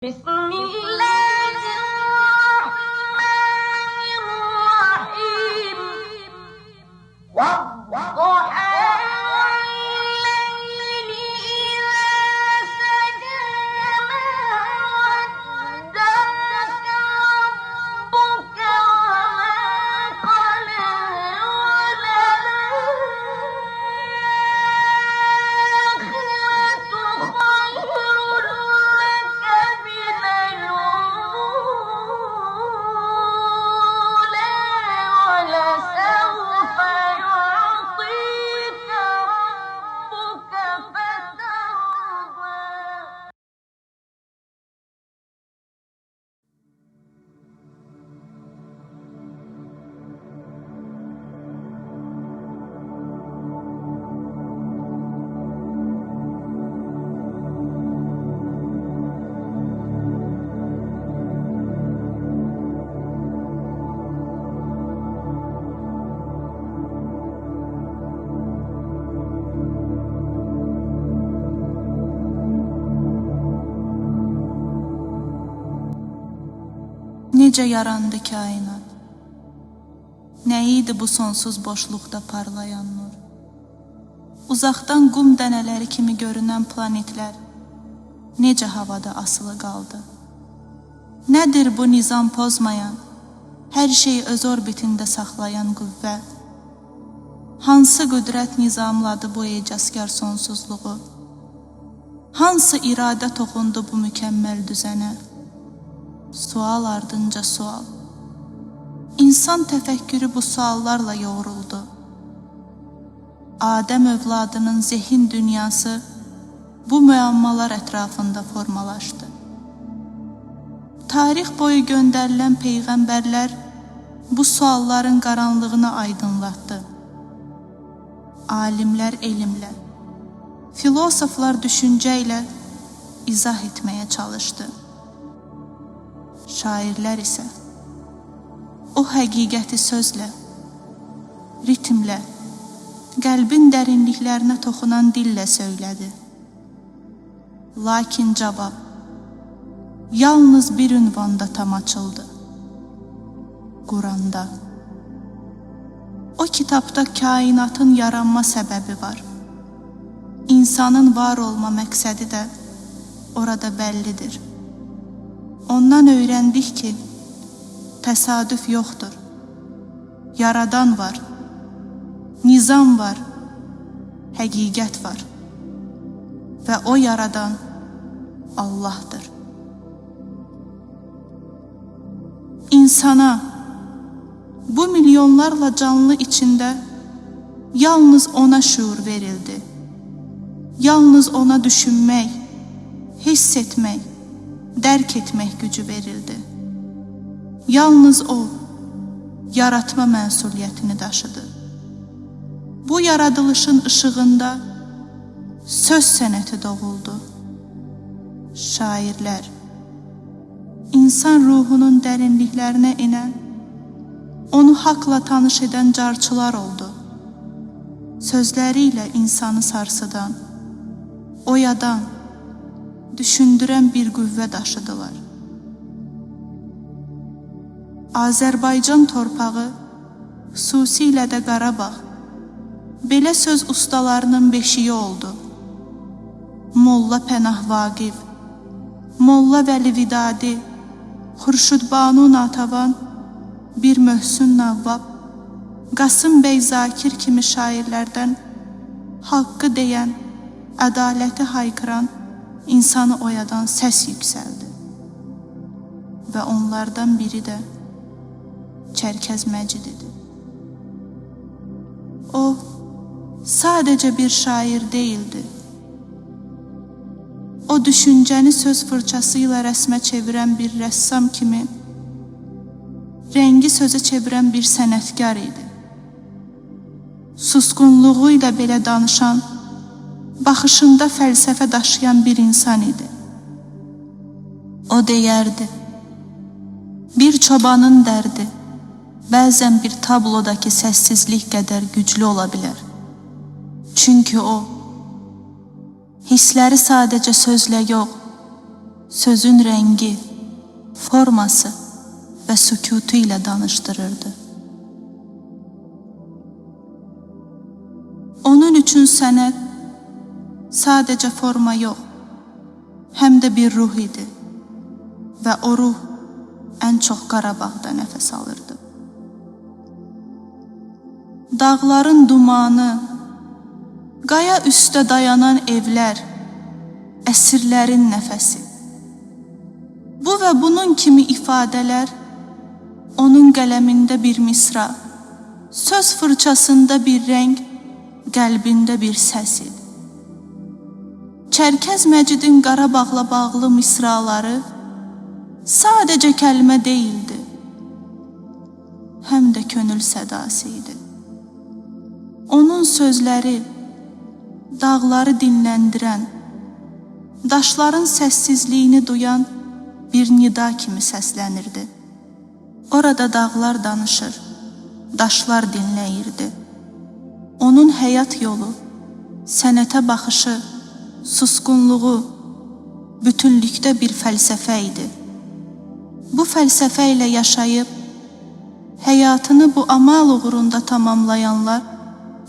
بسم الله الرحمن الرحيم والضحى والليل إذا سجى ما ودعك ربك وما قلى وللآخرة خير لك من الأولى ولسوف يعطيك ربك فترضى. Necə yarandı kainat? Nə idi bu sonsuz boşluqda parlayan nur? Uzaqdan qum dənələri kimi görünən planetlər necə havada asılı qaldı? Nədir bu nizam pozmayan, hər şeyi öz orbitində saxlayan qüvvə? Hansı qüdrət nizamladı bu ecazkar sonsuzluğu? Hansı iradə toxundu bu mükəmməl düzənə? Sual ardınca sual. İnsan təfəkkürü bu suallarla yoğruldu. Adəm övladının zehin dünyası bu müəmmalar ətrafında formalaşdı. Tarix boyu göndərilən peyğəmbərlər bu sualların qaranlığını aydınlatdı. Alimlər elmlə, filosoflar düşüncə ilə izah etməyə çalışdı. Şairlər isə o həqiqəti sözlə, ritmlə, qəlbin dərinliklərinə toxunan dillə söylədi. Lakin cavab yalnız bir ünvanda tam açıldı. Quranda. O kitabda kainatın yaranma səbəbi var. İnsanın var olma məqsədi də orada bəllidir. Ondan öyrəndik ki, təsadüf yoxdur. Yaradan var, nizam var, həqiqət var. Və o yaradan Allahdır. İnsana, bu milyonlarla canlı içində yalnız ona şuur verildi. Yalnız ona düşünmək, hiss etmək, dərk etmək gücü verildi. Yalnız o, yaratma məsuliyyətini daşıdı. Bu yaradılışın işığında söz sənəti doğuldu. Şairlər, insan ruhunun dərinliklərinə inən, onu haqla tanış edən carçılar oldu. Sözləri ilə insanı sarsıdan, oyadan, düşündürən bir qüvvə daşıdılar. Azərbaycan torpağı, xüsusilə də Qarabağ, belə söz ustalarının beşiyi oldu. Molla Pənah Vaqif, Molla Vəli Vidadi, Xurşudbanu Natavan, Bir Möhsün Navvab, Qasım Bəy Zakir kimi şairlərdən haqqı deyən, ədaləti haykıran, insanı oyadan səs yüksəldi. Və onlardan biri də Çərkəz Məcididir. O, sadəcə bir şair deyildi. O, düşüncəni söz fırçası ilə rəsmə çevirən bir rəssam kimi, rəngi sözə çevirən bir sənətkar idi. Susqunluğu ilə belə danışan, baxışında fəlsəfə daşıyan bir insan idi. O deyərdi, bir çobanın dərdi bəzən bir tablodakı səssizlik qədər güclü ola bilər. Çünki o, hissləri sadəcə sözlə yox, sözün rəngi, forması və sükutu ilə danışdırırdı. Onun üçün sənət sadəcə forma yox, həm də bir ruh idi və o ruh ən çox Qarabağda nəfəs alırdı. Dağların dumanı, qaya üstə dayanan evlər, əsirlərin nəfəsi. Bu və bunun kimi ifadələr onun qələmində bir misra, söz fırçasında bir rəng, qəlbində bir səs idi. Çərkəz Məcidin Qarabağla bağlı misraları sadəcə kəlmə deyildi, həm də könül sədası idi. Onun sözləri dağları dinləndirən, daşların səssizliyini duyan bir nida kimi səslənirdi. Orada dağlar danışır, daşlar dinləyirdi. Onun həyat yolu, sənətə baxışı, susqunluğu, bütünlükdə bir fəlsəfə idi. Bu fəlsəfə ilə yaşayıb, həyatını bu amal uğrunda tamamlayanlar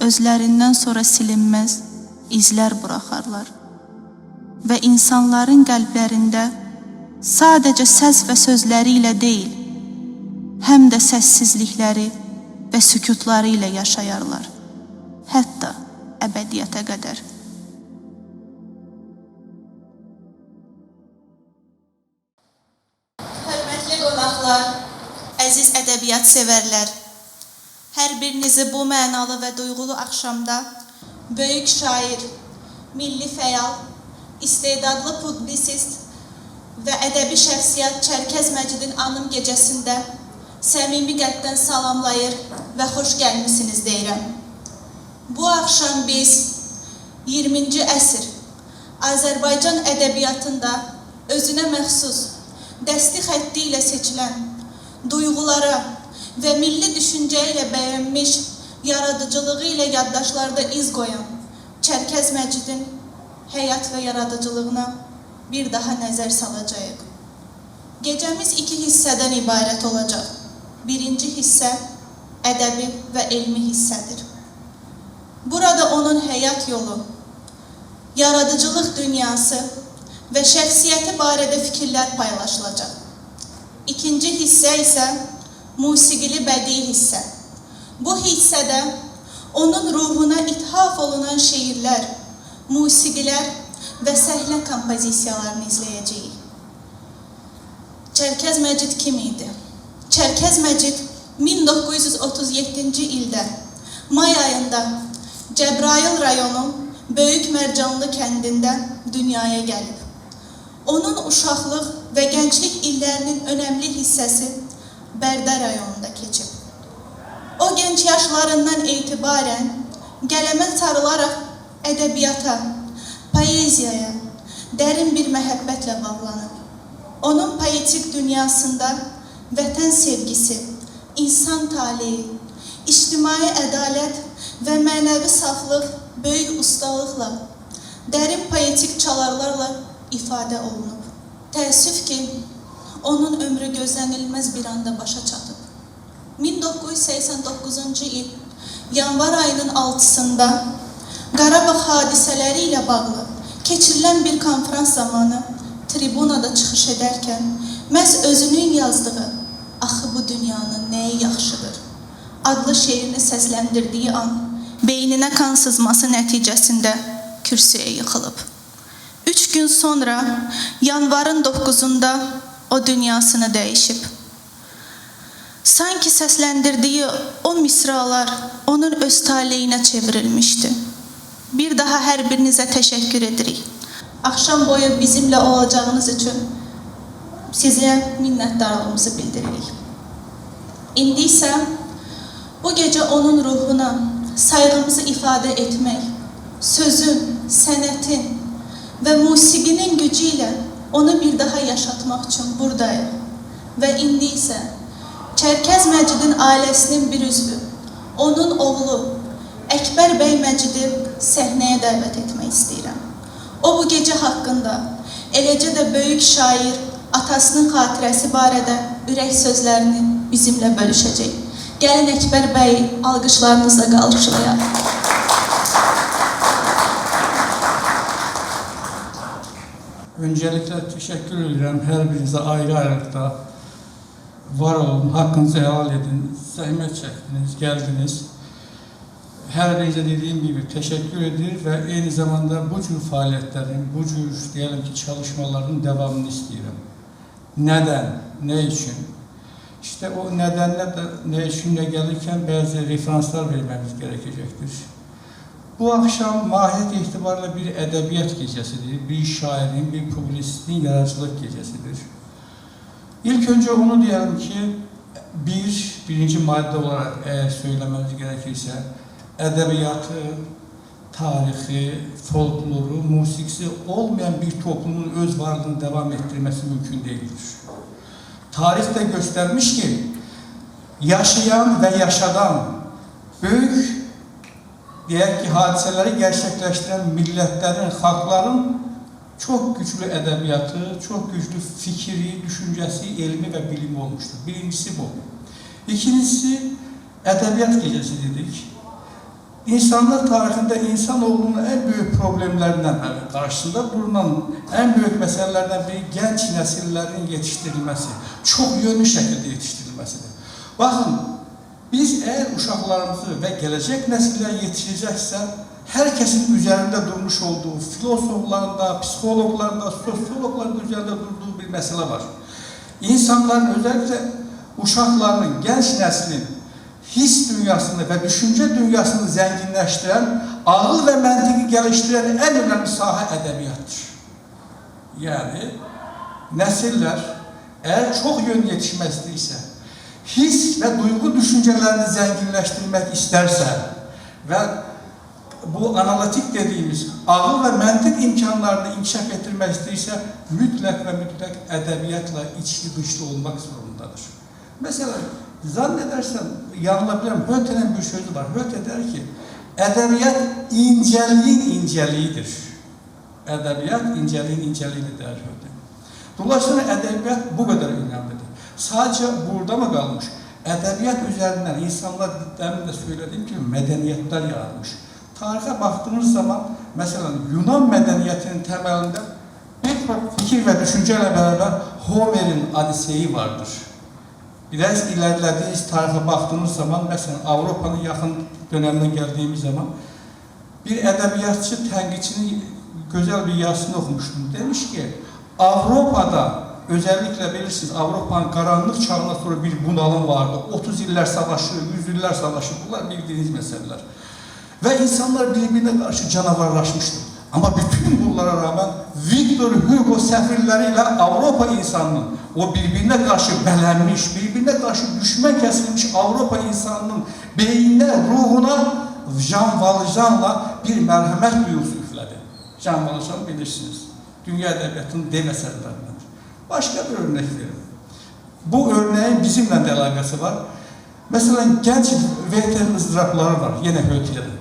özlərindən sonra silinməz izlər buraxarlar və insanların qəlblərində sadəcə səs və sözləri ilə deyil, həm də səssizlikləri və sükutları ilə yaşayarlar, hətta əbədiyyətə qədər. Hörmətli qonaqlar, əziz ədəbiyyat sevərlər, hər birinizi bu mənalı və duyğulu axşamda böyük şair, milli fəal, istedadlı publisist və ədəbi şəxsiyyət Çərkəz Məcidin anım gecəsində səmimi qəlbdən salamlayır və xoş gəlmisiniz deyirəm. Bu axşam biz 20-ci əsr Azərbaycan ədəbiyyatında özünə məxsus, dəsti xətti ilə seçilən, duyğulara və milli düşüncə ilə bəyənmiş, yaradıcılığı ilə yaddaşlarda iz qoyan Çərkəz Məcidin həyat və yaradıcılığına bir daha nəzər salacağıq. Gecəmiz 2 hissədən ibarət olacaq. Birinci hissə ədəbi və elmi hissədir. Burada onun həyat yolu, yaradıcılıq dünyası və şəxsiyyəti barədə fikirlər paylaşılacaq. İkinci hissə isə musiqili bədii hissə. Bu hissədə onun ruhuna ithaf olunan şeirlər, musiqilər və səhnə kompozisiyalarını izləyəcəyik. Çərkəz Məcid kim idi? Çərkəz Məcid 1937-ci ildə may ayında Cəbrayıl rayonu Böyük Mərcanlı kəndində dünyaya gəlib. Onun uşaqlıq və gənclik illərinin önəmli hissəsi Bərdə rayonunda keçib. O gənc yaşlarından etibarən qələmə sarılaraq ədəbiyyata, poeziyaya dərin bir məhəbbətlə bağlanıb. Onun poetik dünyasında vətən sevgisi, insan taleyi, ictimai ədalət və mənəvi saflıq böyük ustalıqla, dərin poetik çalarlarla ifadə olunub. Təəssüf ki, onun ömrü gözlənilməz bir anda başa çatıb. 1989-cu il yanvar ayının 6-sında Qarabağ hadisələri ilə bağlı keçirilən bir konferans zamanı tribunada çıxış edərkən məhz özünün yazdığı "Axı bu dünyanın nəyi yaxşıdır" adlı şeirini səsləndirdiyi an beyninə kan sızması nəticəsində kürsüyə yıxılıb. 3 gün sonra yanvarın 9-unda o dünyasını dəyişib. Sanki səsləndirdiyi o misralar onun öz taleyinə çevrilmişdi. Bir daha hər birinizə təşəkkür edirik. Axşam boyu bizimlə olacağınız üçün sizə minnətdarlığımızı bildiririk. İndi isə bu gecə onun ruhuna sayğımızı ifadə etmək, sözün, sənətin və musiqinin gücü ilə onu bir daha yaşatmaq üçün buradayıq. Və indi isə Çərkəz Məcidin ailəsinin bir üzvü, onun oğlu Əkbər bəy Məcidi səhnəyə dəvət etmək istəyirəm. O bu gecə haqqında Eləcə də böyük şair atasının xatirəsi barədə ürək sözlərini bizimlə bölüşəcək. Gəlin Əkbər bəyi alqışlarınızla qarşılayaq. Öncelikle teşekkür ederim her birinize ayrı-ayrılıkta. Var olun, hakkınızı helal edin, zahmet çektiniz, geldiniz. Her birinize dediğim gibi teşekkür edir ve aynı zamanda bu tür faaliyetlerin, bu tür diyelim ki çalışmaların devamını istiyorum. Neden? Ne için? İşte o nedenle de ne içinle gelirken bazı referanslar vermemiz gerekecektir. Bu akşam mahiyet itibariyle bir edebiyat gecesidir, bir şairin, bir publistin yaratıcılık gecesidir. İlk önce onu diyelim ki, birinci madde olarak eğer söylememiz gerekirse, edebiyatı, tarihi, folkloru, musikisi olmayan bir toplumun öz varlığını devam ettirmesi mümkün değildir. Tarih de göstermiş ki, yaşayan ve yaşadan büyük diğer ki hadiseleri gerçekleştiren milletlerin, halkların çok güçlü edebiyatı, çok güçlü fikri, düşüncesi, ilmi ve bilimi olmuştur. Birincisi bu. İkincisi edebiyat gecesi dedik. İnsanlar tarihinde insanoğlunun en büyük problemlerinden karşısında bulunan en büyük meselelerden biri genç nesillerin yetiştirilmesi. Çok yönlü şekilde yetiştirilmesidir. Bakın, biz eğer uşaqlarımızı ve gelecek nesiller yetişecekse herkesin üzerinde durmuş olduğu filozofların da, psikologların da, sosyologların üzerinde durduğu bir mesele var. İnsanların özellikle uşaqlarının, genç neslin his dünyasını ve düşünce dünyasını zenginleştiren, ağıl ve mentiki geliştiren en önemli saha edebiyattır. Yani nesiller eğer çok yön yetişmezliyse, his ve duygu düşüncelerini zenginleştirmek isterse ve bu analitik dediğimiz ağıl ve mentik imkanlarını inkişaf ettirmek isterse mutlak ve mutlak edebiyatla içli dışlı olmak zorundadır. Mesela zannedersem yanılabilirim, Höte'nin bir sözü var. Höte der ki edebiyat inceliğin inceliğidir. Edebiyat inceliğin inceliğidir der Höte. Dolayısıyla edebiyat bu kadar önemlidir. Sadece burada mı kalmış? Edebiyat üzerinden insanlar, demin de söylediğim gibi medeniyetler yaratmış. Tarihe baktığınız zaman mesela Yunan medeniyetinin temelinde birçok fikir ve düşünceyle beraber Homer'in Odiseyi vardır. Biraz ilerlediğiniz tarihe baktığınız zaman mesela Avrupa'nın yakın dönemine geldiğimiz zaman bir edebiyatçı, tenkitçinin güzel bir yazısını okumuştum. Demiş ki Avrupa'da özellikle bilirsiniz Avrupa'nın karanlık çağına sonra bir bunalım vardı. 30 yıllar savaşı, 100 yıllar savaşı, bunlar bildiğiniz meseleler. Ve insanlar birbirine karşı canavarlaşmıştı. Ama bütün bunlara rağmen Victor Hugo sefirleriyle Avrupa insanının o birbirine karşı belenmiş, birbirine karşı düşman kesilmiş Avrupa insanının beynine, ruhuna Jean Valjean'la bir merhamet duygusu üfledi. Jean Valjean bilirsiniz. Dünya edebiyatının dev eserlerinden. Başka bir örnek verin. Bu örneğin bizimle de alakası var. Mesela genç Werther'in ızdırapları var. Yine Höte'de.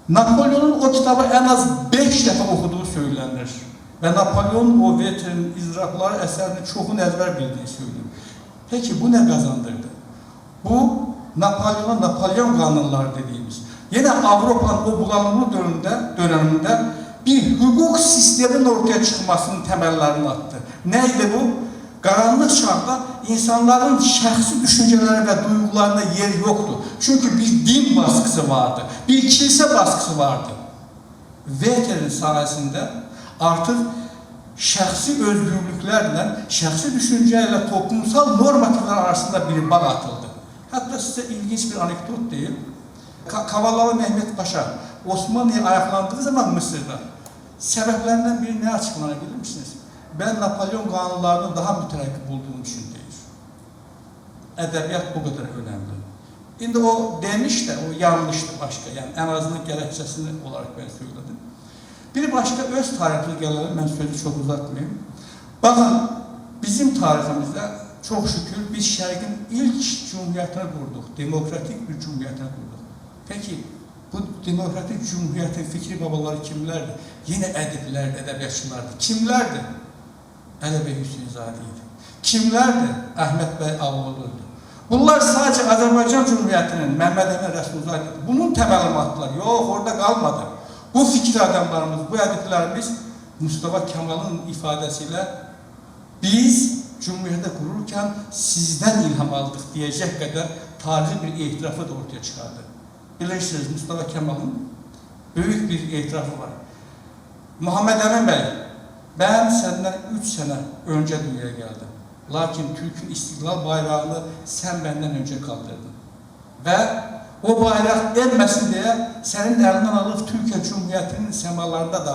Napolyon'un o kitabı en az 5 defa okuduğu söylenir. Ve Napolyon o Werther'in ızdırapları eserini çoğunu ezber bildiği söylüyor. Peki bu ne kazandırdı? Bu Napolyon'a Napolyon kanunları dediğimiz. Yine Avrupa'nın o bulanımlı döneminde bir hukuk sistemin ortaya çıkmasının temellerini attı. Neydi bu? Karanlık çağda insanların şahsi düşünceleri ve duygularına yer yoktu. Çünkü bir din baskısı vardı, bir kilise baskısı vardı. Werther'in sayesinde artık şahsi özgürlüklerle, şahsi düşünceyle toplumsal normatifler arasında bir bağ atıldı. Hatta size ilginç bir anekdot değil. Kavalalı Mehmet Paşa Osmanlı'ya ayaklandığı zaman Mısır'da sebeplerinden biri ne açıklanabilir misiniz? Ben Napolyon kanunlarını daha müterekkip bulduğum için değil. Edebiyat bu kadar önemli. Şimdi o demiş de o yanlıştı başka. Yani en azından gerekçesini olarak ben söyledim. Bir başka öz tarihimize gelelim. Ben sözü çok uzatmayayım. Bakın bizim tarihimizde çok şükür biz Şerqin ilk cumhuriyetini kurduk. Demokratik bir cumhuriyetini kurduk. Peki Bu demokratik cumhuriyyətin fikri babaları kimlərdir? Yenə ədiblərdir, ədəbiyyatçılardır. Kimlərdir? Əli bəy Hüseynzadə idi. Kimlərdir? Əhməd bəy Ağoğlu'dur. Bunlar sadece Azərbaycan Cumhuriyyətinin Məhəmməd Əmin Rəsulzadə. Bunun təməlimatları yox, orada qalmadı. Bu fikir adamlarımız, bu ədiblərimiz Mustafa Kemal'ın ifadəsiyle biz Cumhuriyyəti qururkən sizdən ilham aldıq deyəcək qədər tarihi bir etirafı da ortaya çıxardı. Bilirsiniz, Mustafa Kemal'ın büyük bir etirafı var. Muhammed Emin Bey, ben senden 3 sene önce dünyaya geldim. Lakin Türk'ün istiklal bayrağını sen benden önce kaldırdın. Ve o bayrak enmesin diye senin elinden alıp Türkiye Cumhuriyeti'nin semalarında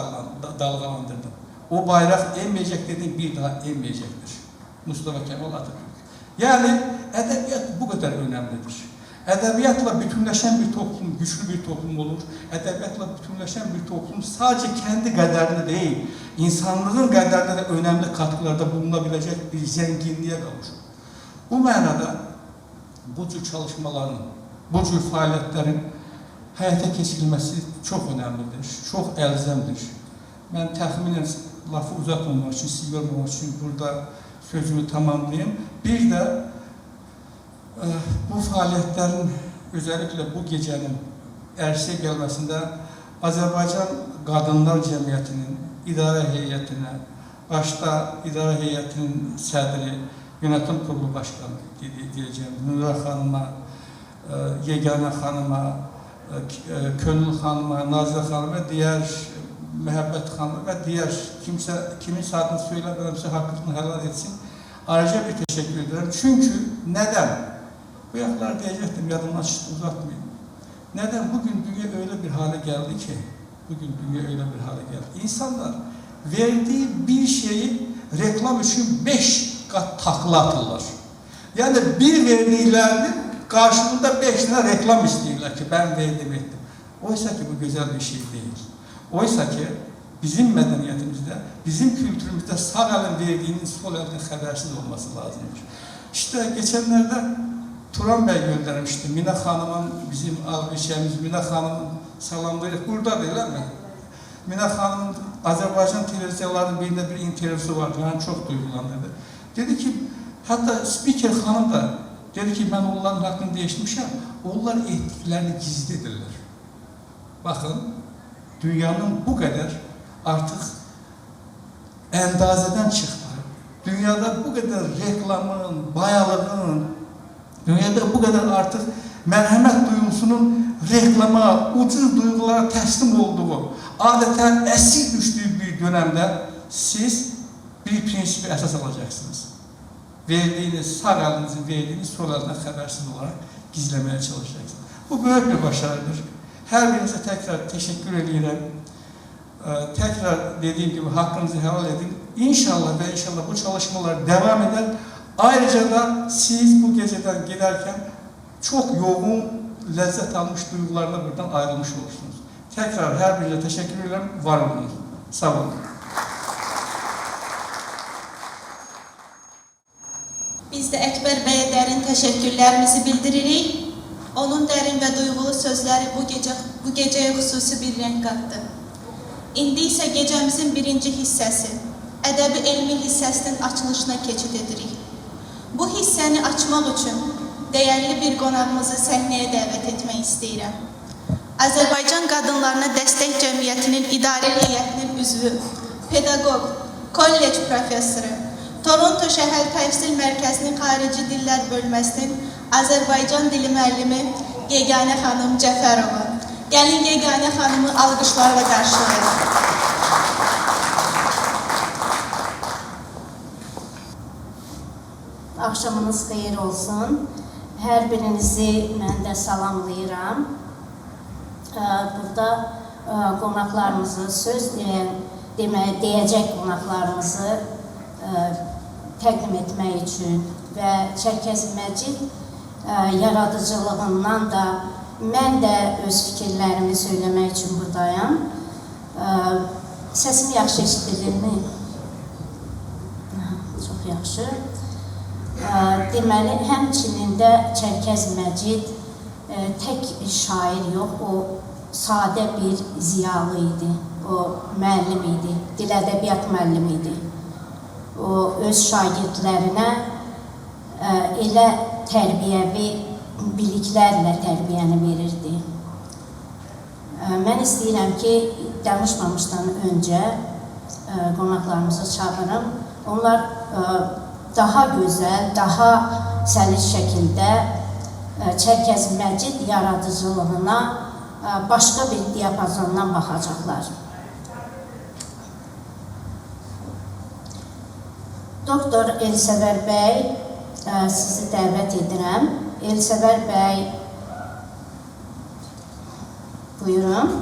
dalgalandırdın. O bayrak enmeyecek dediğin bir daha enmeyecektir. Mustafa Kemal Atatürk. Yani edebiyat bu kadar önemlidir. Edebiyatla bütünleşen bir toplum güçlü bir toplum olur. Edebiyatla bütünleşen bir toplum sadece kendi kaderine değil, insanlığın kaderine de önemli katkılarda bulunabilecek bir zenginliğe kavuşur. Bu manada bu tür çalışmaların, bu tür faaliyetlerin hayata geçirilmesi çok önemlidir, çok elzemdir. Ben təxminən lafı uzatmamak için, sizi yormamak için burada sözümü tamamlayayım. Bir de bu faaliyetlerin özellikle bu gecenin erşe gelmesinde Azerbaycan Kadınlar Cemiyeti'nin idare heyetine, başta idare heyetinin sədri, yönetim kurulu başkanı diyeceğim, Nurah Hanım'a, Yegane Hanım'a, Könül Hanım'a, Nazlı Hanım'a ve diğer Məhəbbət Hanım'a ve diğer kimin adını söylememse hakkını helal etsin. Ayrıca bir teşekkür ederim. Çünkü neden? Bu yaklar diyecektim, yadımdan çıktı, uzatmayayım. Neden? Bugün dünya öyle bir hale geldi ki, İnsanlar verdiği bir şeyi reklam için 5 kat takla atırlar. Yani bir verdiklerinin karşılığında 5 tane reklam istiyorlar ki ben verdim ettim. Oysa ki bu güzel bir şey değil. Oysa ki bizim medeniyetimizde, bizim kültürümüzde sağ elin verdiğinin sol elin habersiz olması lazımdır. İşte geçenlerde Turan Bey göndermişti. Mine Hanım'ın, bizim algıçemiz Mine Hanım'ın salamları burada değil mi? Mine Hanım'ın Azerbaycan televizyonlarının birinde bir intervjusu vardı. Yani çok duygulandırdı. Dedi ki, hatta spiker hanım da dedi ki ben onların hakkını değiştirmişim. Onlar ettiklerini gizledirler. Bakın, dünyanın bu kadar artık endazeden çıktı. Dünyada bu kadar reklamın, bayalığın, dünyada bu kadar artık merhamet duygusunun reklama, ucuz duygulara teslim olduğu, adeta esir düştüğü bir dönemde siz bir prensibi esas alacaksınız. Verdiğiniz, sağ elinizin verdiğiniz sol elinden habersiz olarak gizlemeye çalışacaksınız. Bu büyük bir başarıdır. Her birinize tekrar teşekkür ediyorum. Tekrar dediğim gibi hakkınızı helal edin. İnşallah ve inşallah bu çalışmalar devam eder. Ayrıca da siz bu geceden giderken çok yoğun lezzet almış duygularla buradan ayrılmış olursunuz. Tekrar her birine teşekkür ederim. Var olun. Sağ olun. Biz de Ekber Bey'e derin teşekkürlerimizi bildiririk. Onun derin ve duygulu sözleri bu geceye hususi bir renk kattı. İndi ise gecemizin birinci hissesi, edebi elmi hissesinin açılışına keçid edirik. Bu hissəni açmaq üçün değerli bir qonağımızı səhnəyə dəvət etmək istəyirəm. Azərbaycan Qadınlarına Dəstək Cəmiyyətinin İdarə Heyətinin üzvü, pedaqoq, kollec professoru, Toronto Şəhər Təhsil Mərkəzinin Xarici Dillər Bölməsinin Azərbaycan dili müəllimi Yegane Xanım Cəfərova. Gəlin Yegane Xanımı alqışlarla qarşılayalım. Akşamınız xeyir olsun. Her birinizi mən də salamlayıram. Burada qonaqlarımızı, söz deyəcək qonaqlarımızı təqdim etmək üçün və Çərkəz Məcid yaradıcılığından da mən də öz fikirlərimi söyləmək üçün buradayım. Səsim yaxşı eşidilirmi? Çox yaxşı. Deməli, həmçinin də Çərkəz Məcid tək şair yox, o sadə bir ziyalı idi. O müəllim idi, dil ədəbiyyat müəllimi idi. O öz şagirdlərinə elə tərbiyəvi biliklərlə tərbiyəni verirdi. Mən istəyirəm ki, danışmamışdan öncə qonaqlarımızı çağırım. Onlar daha gözəl, daha səlis şəkildə Çərkəz Məcid yaradıcılığına başqa bir diapazondan baxacaqlar. Doktor Elsəvər bəy, sizi dəvət edirəm. Elsəvər bəy, buyurun.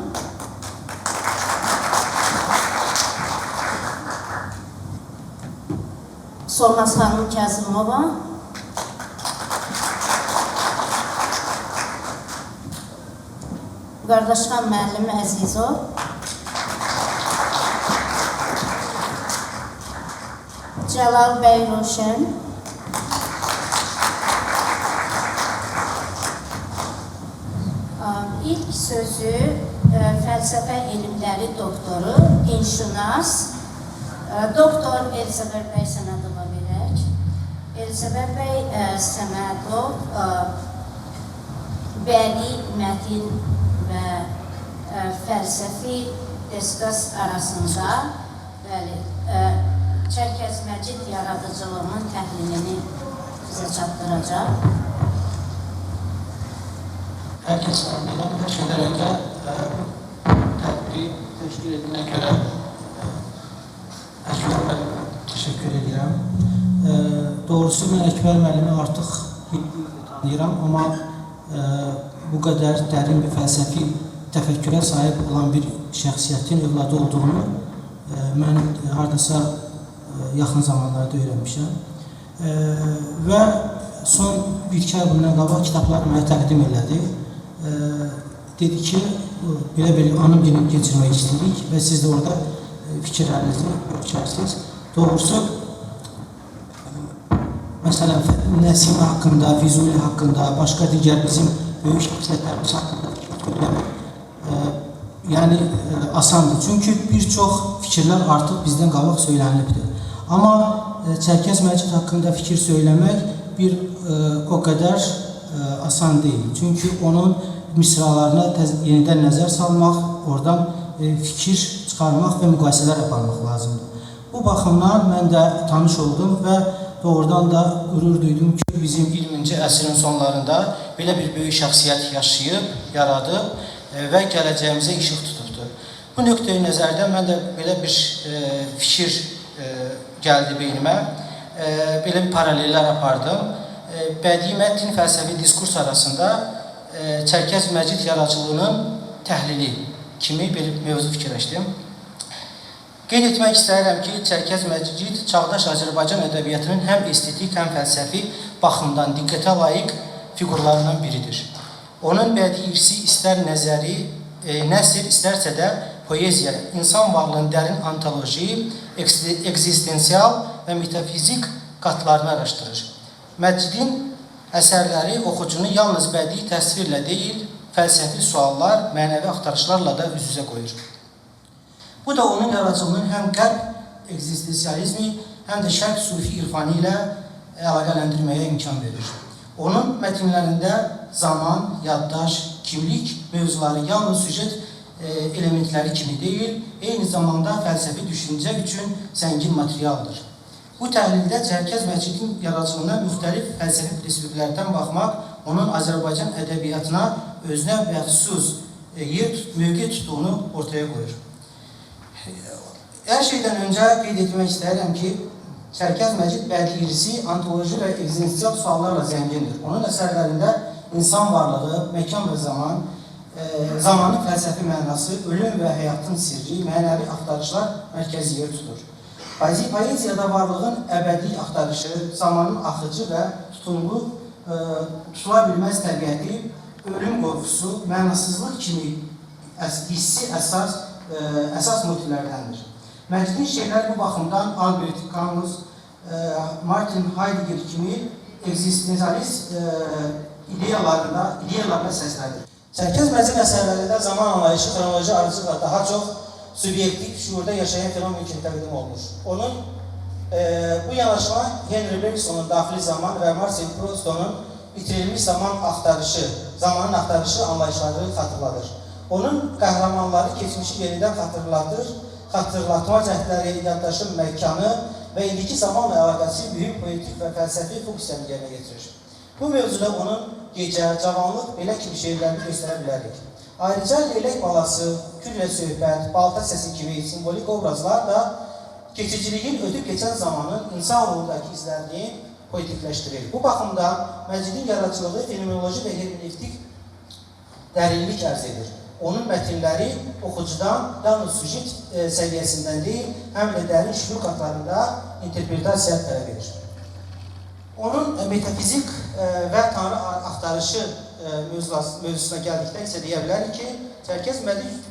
Solmaz xanım Kazımova. Qardaşxan müəllim Əzizov. Cəlal bəy Roşen. İlk sözü fəlsəfə elmləri doktoru, dinşünas, doktor Elsəvər bəy Səmədova verək. Elsəvər bəy Səmədov bədii mətin və fəlsəfi diskus arasında Çərkəz Məcid yaradıcılığının təhlilini bizə çatdıracaq. Herkes anlayan her şeyden önce tedbiri teşkil edilene göre Əkbər müəllimə teşekkür edirəm. Doğrusu mən Əkbər müəllimi artıq 7 ildir tanıyıram, amma bu qədər dərin bir fəlsəfi təfəkkürə sahib olan bir şəxsiyyətin övladı olduğunu mən hardasa yaxın zamanlarda öyrənmişəm. Və son bir-iki ay bundan qabaq kitablar mənə təqdim elədi. Dedi ki, belə bir anım günü keçirmək istəyirik və siz də orada fikirlərinizi görüşərsiniz. Doğrusu, məsələn, Nəsimi haqqında, Füzuli haqqında, başqa digər bizim böyük şəxsiyyətlərimiz haqqında fikir söyləmək asandır. Çünki bir çox fikirlər artıq bizdən qabaq söylənilibdir. Amma Çərkəz Məcid haqqında fikir söyləmək o qədər asan deyil. Çünki onun misralarına yenidən nəzər salmaq, oradan fikir çıxarmaq və müqayisələr aparmaq lazımdır. Bu baxımdan mən də tanış oldum və doğrudan da qürur duydum ki, bizim 20-ci əsrin sonlarında belə bir böyük şəxsiyyət yaşayıb, yaradıb və gələcəyimizə işıq tutubdur. Bu nöqteyi nəzərdən mən də belə bir fikir gəldi beynimə, belə bir paralellər apardım. Bədii mətin fəlsəfi diskurs arasında Çərkəz Məcid yaradıcılığının təhlili kimi bir mövzu fikirləşdim. Qeyd etmək istəyirəm ki, Çərkəz Məcid çağdaş Azərbaycan ədəbiyyatının həm estetik, həm fəlsəfi baxımdan diqqətə layiq fiqurlarından biridir. Onun bədii irsi istər nəzəri, nəsr, istərsə də poeziya, insan varlığının dərin ontoloji, ekzistensial və metafizik qatlarını araşdırır. Məcidin əsərləri oxucunu yalnız bədii təsvirlə deyil, fəlsəfi suallar, mənəvi axtarışlarla da üz-üzə qoyur. Bu da onun yaradıcılığının həm qərb ekzistensializmi, həm də şərq sufi irfanı ilə əlaqələndirməyə imkan verir. Onun mətinlərində zaman, yaddaş, kimlik mövzuları yalnız süjet elementləri kimi deyil, eyni zamanda fəlsəfi düşüncə üçün zəngin materialdır. Bu təhlildə Çərkəz Məcidin yaradıcılığına müxtəlif fəlsəfi perspektivlərdən baxmaq, onun Azərbaycan ədəbiyyatına özünə məxsus mövqe tutduğunu ortaya qoyur. Hər şeydən öncə qeyd etmək istəyirəm ki, Çərkəz Məcid bədii irsi, ontoloji və ekzistensial suallarla zəngindir. Onun əsərlərində insan varlığı, məkan və zamanın fəlsəfi mənası, ölüm və həyatın sirri, mənəvi axtarışlar mərkəzi yer tutur. Poeziyada varlığın əbədi axtarışı, zamanın axıcı və tutula bilməz təbiəti, ölüm qorxusu, mənasızlıq kimi hissi əsas motivlərdəndir. Məcidin şeirləri bu baxımdan Albert Camus, Martin Heidegger kimi ekzistensialist ideyalarına səslənir. Çərkəz Məcid əsərlərində zaman anlayışı xronoloji aracılıqla daha çox subyektiv şuurda yaşayan fenomen kimi təqdim olunur. Onun bu yanaşma Henry Bergsonun daxili zaman və Marcel Proust'un itirilmiş zamanın axtarışı anlayışları xatırladır. Onun qəhrəmanları keçmişi yenidən xatırlatma cəhdləri, yaddaşın məkanı və indiki zamanla əlaqəsi mühüm poetik və fəlsəfi funksiyanı yerinə getirir. Bu mövzuda onun gecə, cavanlıq belə kimi şeirlərini göstərə bilərik. Ayrıca Leylək balası, Kül və söhbət, Balta səsi kimi simvolik obrazlar da keçiciliyin ötüb keçən zamanın insan ruhundakı izlərini poetikləşdirir. Bu baxımda Məcidin yaradıcılığı fenomenoloji və hermenevtik dərinlik ərz edir. Onun mətinləri oxucudan yalnız sujet səviyyəsindən deyil, həm də dərin şüur qatlarında interpretasiya tələb edir. Onun metafizik və tanrı axtarışı mövzusuna gəldikdə isə deyə bilərik ki, Çərkəz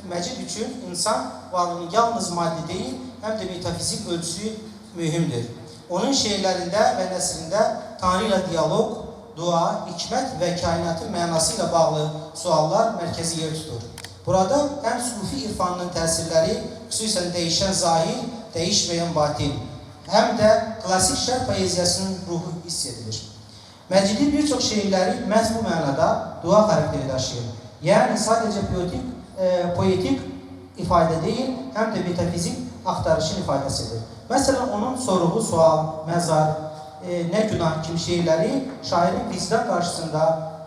Məcid üçün insan varlığının yalnız maddi deyil, həm də metafizik ölçüsü mühümdür. Onun şeirlərində və nəsrində tanrı ilə diyaloq, dua, hikmət və kainatın mənası ilə bağlı suallar mərkəzi yer tutur. Burada həm sufi irfanının təsirləri, xüsusən dəyişən zahir, dəyişməyən batin, həm də klasik şərq poeziyasının ruhu hiss edilir. Məcidin bir çox şeirləri məhz bu mənada dua xarakteri daşıyır. Yəni sadəcə poetik ifadə deyil, həm də metafizik axtarışın ifadəsidir. Məsələn, onun sorğu, sual, məzar, nə günah kimi şeirləri şairin vicdan qarşısında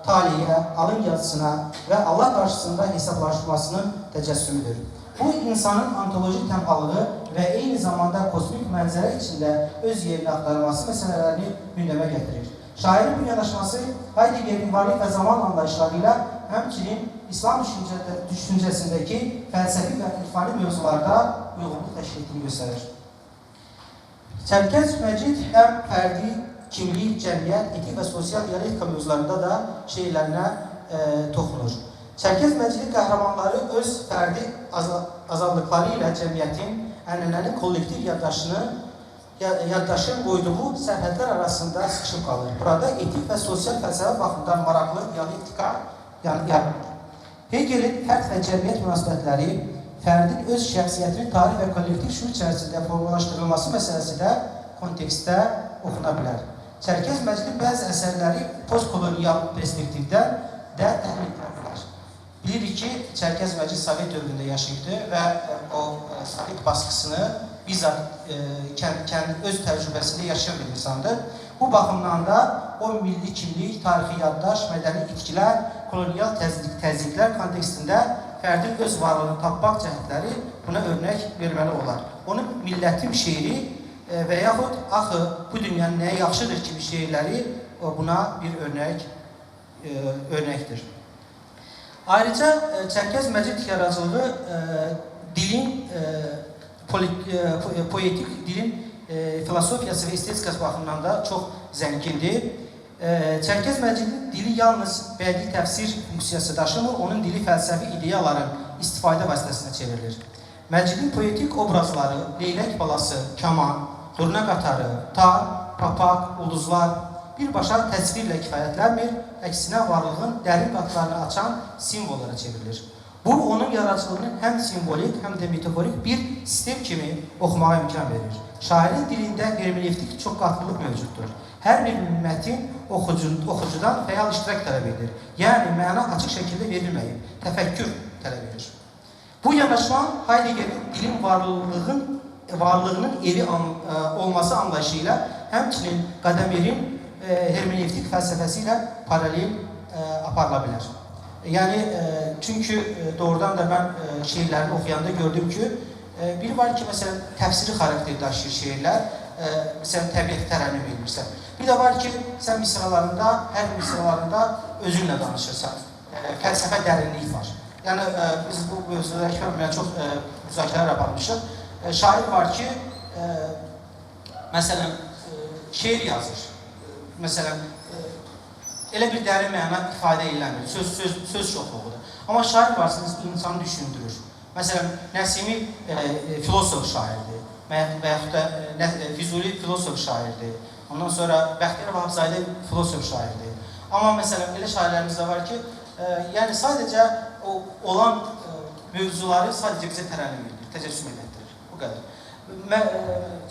taliyə, alın yazısına və Allah qarşısında hesablaşmasının təcəssümüdür. Bu, insanın ontolojik tənhalığı və eyni zamanda kosmik mənzərə içində öz yerini axtarması məsələlərini gündəmə gətirir. Şairin bu yanaşması Heideggerin varlıq və zaman anlayışları ilə həmçinin İslam düşüncəsindəki fəlsəfi və irfani mövzularda uyğunluq təşkil etdiyini göstərir. Çərkəz Məcid həm fərdi, kimlik, cəmiyyət, etik və sosial dialektika mövzularında da şeirlərinə toxunur. Çərkəz Məcidin qəhrəmanları öz fərdi azadlıqları ilə cəmiyyətin ənənəli kollektiv yaddaşın qoyduğu sərhədlər arasında sıxışıb qalır. Burada etik və sosial fəlsəfə baxımdan maraqlı dialektika yaranır. Hegelin fərd və cəmiyyət münasibətləri, fərdin öz şəxsiyyətinin tarix və kollektiv şuur içərisində formalaşdırılması məsələsi də kontekstdə oxuna bilər. Çərkəz Məcidin bəzi əsərləri postkolonial perspektivdə də təhlil edilir. Bilirik ki, Çərkəz Məcid Sovet dövründə yaşayırdı və o Sovet baskısını bizzat öz təcrübəsində yaşayan bir insandır. Bu baxımdan da o milli kimlik, tarixi yaddaş, mədəni itkilər, kolonial təzyiqlər kontekstində fərdin öz varlığını tapmaq cəhətləri buna örnək verməli olar. Onun millətim şeiri və yaxud axı bu dünyanın nəyə yaxşıdır kimi şeirləri buna bir örnəkdir. Ayrıca Çərkəz Məcid yaradıcılığı dilin, poetik dilin filosofiyası və estetikası baxımından da çox zəngindir. Çərkəz Məcidin dili yalnız bədii təfsir funksiyası daşımır, onun dili fəlsəfi ideyaların istifadə vasitəsinə çevrilir. Məcidin poetik obrazları, Leylək balası, kaman, durna qatarı, tar, papaq, ulduzlar birbaşa təsvirlə kifayətlənmir, əksinə varlığın dərin qatlarını açan simvollara çevrilir. Bu, onun yaradıcılığını həm simvolik, həm də metaforik bir sistem kimi oxumağa imkan verir. Şairin dilində hermenevtik çox qatlılıq mövcuddur. Hər bir mətin oxucudan fəal iştirak tələb edir. Yəni, məna açıq şəkildə verilməyib, təfəkkür tələb edir. Bu yanaşma Heideggerin dilin varlığının evi olması anlayışı ilə həmçinin Qadamerin hermenevtik fəlsəfəsi ilə paralel aparıla bilər. Yəni, çünki doğrudan da mən şeirlərini oxuyanda gördüm ki, biri var ki, məsələn, təfsiri xarakteri daşıyır şeirlər, məsələn, təbiəti tərənnüm edirsən. Bir də var ki, sən misralarında, hər misralarında özünlə danışırsan, fəlsəfə dərinliyi var. Yəni, biz bu mövzuda Əkbər çox müzakirələr aparmışıq. Şair var ki, məsələn, şeir yazır. Məsələn, elə bir dərin məna ifadə eləmir, söz çoxluğudur. Amma şair varsınız, insanı düşündürür. Məsələn, Nəsimi filosof şairdir və yaxud da Füzuli filosof şairdir. Ondan sonra Bəxtiyar Vahabzadə filosof şairdir. Amma məsələn, elə şairlərimiz də var ki, Yəni sadəcə o olan mövzuları sadəcə bizə tərənnüm edir, təcəssüm etdirir. Bu qədər.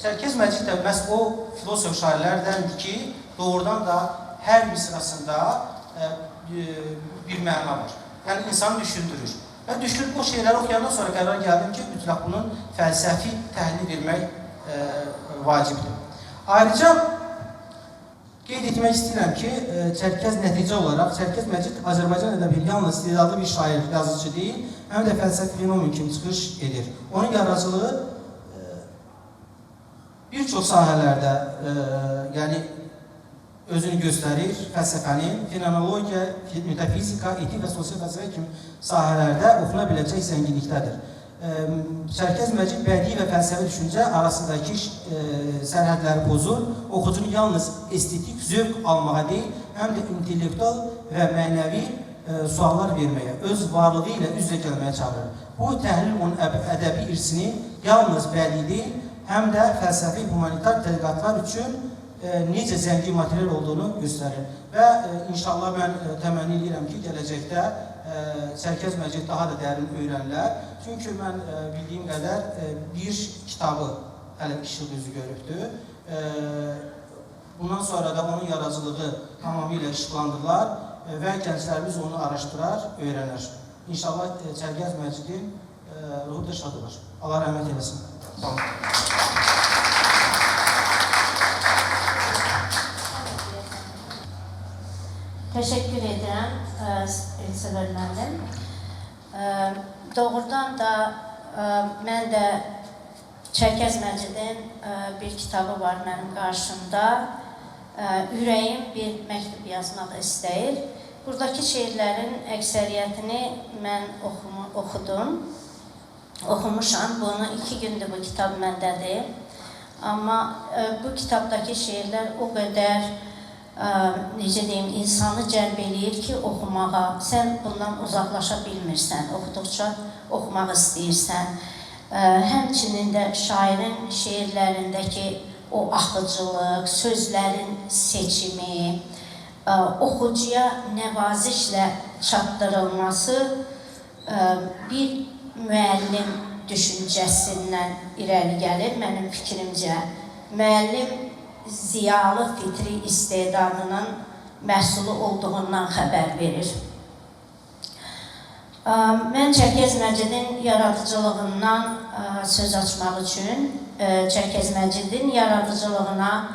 Çərkez Məcid də məhz o filosof şairlərdəndir ki, doğrudan da hər misrasında bir məna var. Yəni insanı düşündürür. Mən düşünüb o şeyləri oxuyandan sonra qərar gəldim ki, mütləq bunun fəlsəfi təhlil vermək vacibdir. Ayrıca qeyd etmək istəyirəm ki, Çərkez nəticə olaraq, Çərkez Məcid Azərbaycan ədəbiyyatı yalnız istedadlı bir şair, yazıcı deyil, həm də fəlsəfi fenomen kimi çıxış edir. Onun yaradıcılığı bir çox sahələrdə özünü göstərir, fəlsəfənin, fenomenologiya, metafizika, etik və sosial fəlsəfə kimi sahələrdə oxuna biləcək zənginlikdədir. Çərkez Məcid bədii və fəlsəfi düşüncə arasındakı sərhədləri pozur, oxucunu yalnız estetik zövq almağa deyil, həm də intellektual və mənəvi suallar verməyə, öz varlığı ilə üz-üzə gəlməyə çağırır. Bu təhlil onun ədəbi irsini yalnız bədii deyil, həm də fəlsəfi humanitar tədqiqatlar üçün necə zəngin material olduğunu göstərir. Və inşallah mən təmənni edirəm ki, gələcəkdə Çərkez Məcid daha da dərin öyrənilər. Çünki mən bildiyim qədər bir kitabı hələ işıq yüzü görübdür. Bundan sonra da onun yaradıcılığı tamamilə işıqlandırılar və gənclərimiz onu araşdırar, öyrənir. İnşallah Çərkez Məcidin ruhu da şad olur. Allah rəhmət eləsin. Sağ olun. Təşəkkür edirəm, Elsəvər müəllim. Doğrudan da mən də Çərkez Məcidin bir kitabı var mənim qarşımda. Ürəyim bir məktub yazmaq istəyir. Buradakı şeirlərin əksəriyyətini mən oxumuşam. Bunu 2 gündür bu kitab məndədir. Amma bu kitabdakı şeirlər o qədər necə deyim, insanı cəlb eləyir ki, oxumağa. Sən bundan uzaqlaşa bilmirsən, oxuduqca oxumaq istəyirsən. Həmçinin də şairin şeirlərindəki o axıcılıq, sözlərin seçimi, oxucuya nəvazişlə çatdırılması bir müəllim düşüncəsindən irəli gəlir, mənim fikrimcə. Müəllim ziyalı fitri istedadının məhsulu olduğundan xəbər verir. Mən Çərkez Məcidin yaradıcılığından söz açmaq üçün Çərkez Məcidin yaradıcılığına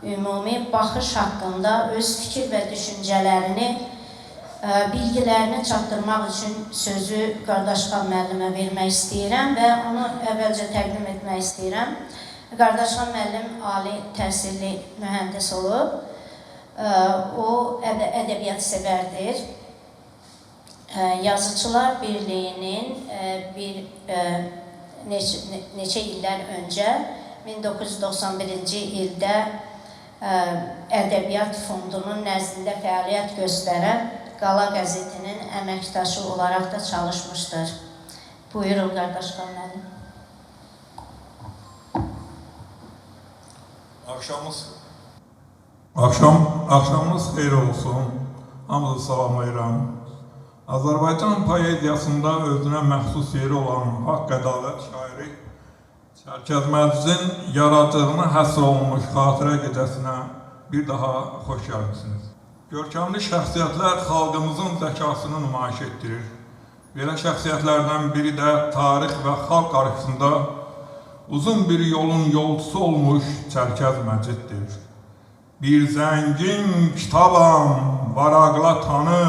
ümumi baxış haqqında öz fikir və düşüncələrini, bilgilərini çatdırmaq üçün sözü Qardaşxan müəllimə vermək istəyirəm və onu əvvəlcə təqdim etmək istəyirəm. Qardaşxan müəllim ali təhsilli mühəndis olub. O ədəbiyyat sevərdir. Yazıçılar Birliyinin neçə illər öncə 1991-ci ildə Ədəbiyyat Fondunun nəzdində fəaliyyət göstərən Qala qəzetinin əməkdaşı olaraq da çalışmışdır. Buyurun Qardaşxan müəllim. Axşamınız xeyir olsun. Hamınızı salamlayıram. Azərbaycan poeziyasında özünə məxsus yeri olan haqq-ədalət şairi Çərkez Məcidin yaradıcılığına həsr olunmuş xatirə gecəsinə bir daha xoş gəlmişsiniz. Görkəmli şəxsiyyətlər xalqımızın zəkasını nümayiş etdirir. Belə şəxsiyyətlərdən biri də tarix və xalq arxivində uzun bir yolun yolcusu olmuş Çərkez Məciddir. Bir zəngin kitabam, varaqla tanı,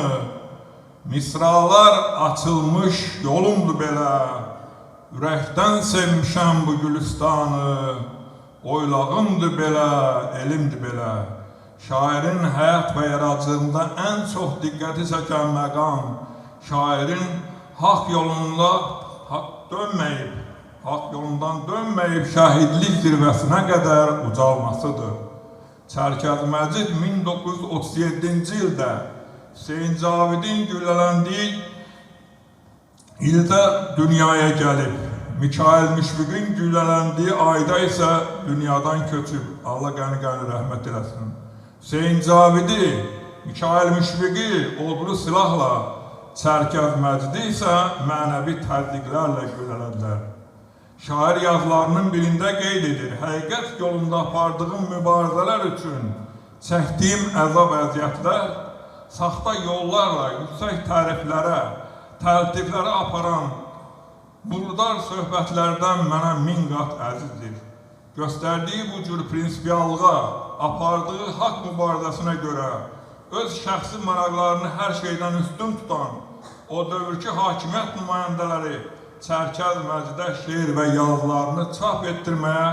misralar açılmış yolumdur belə, ürəkdən sevmişəm bu gülüstanı, oylağımdır belə, elimdir belə. Şairin həyat və yaradıcılığında ən çox diqqəti çəkən məqam, şairin haqq yolundan dönməyib şəhidlik zirvəsinə qədər ucalmasıdır. Çərkez Məcid 1937-ci ildə Hüseyin Cavidin güllələndiyi ildə dünyaya gəlib. Mikail Müşfiqin güllələndiyi ayda isə dünyadan köçüb. Allah qəni-qəni rəhmət eləsin. Hüseyin Cavidi, Mikail Müşfiqi odlu silahla Çərkəz Məcidi isə mənəvi təzyiqlərlə güllələdilər. Şair yazılarının birində qeyd edir, həqiqət yolunda apardığım mübarizələr üçün çəkdiyim əzab əziyyətlər, saxta yollarla yüksək təriflərə, təltiflərə aparan murdar söhbətlərdən mənə 1000 qat əzizdir. Göstərdiyi bu cür prinsipiallığa, apardığı haqq mübarizəsinə görə öz şəxsi maraqlarını hər şeydən üstün tutan o dövrki hakimiyyət nümayəndələri Çərkəz Məcidə şeir və yazılarını çap etdirməyə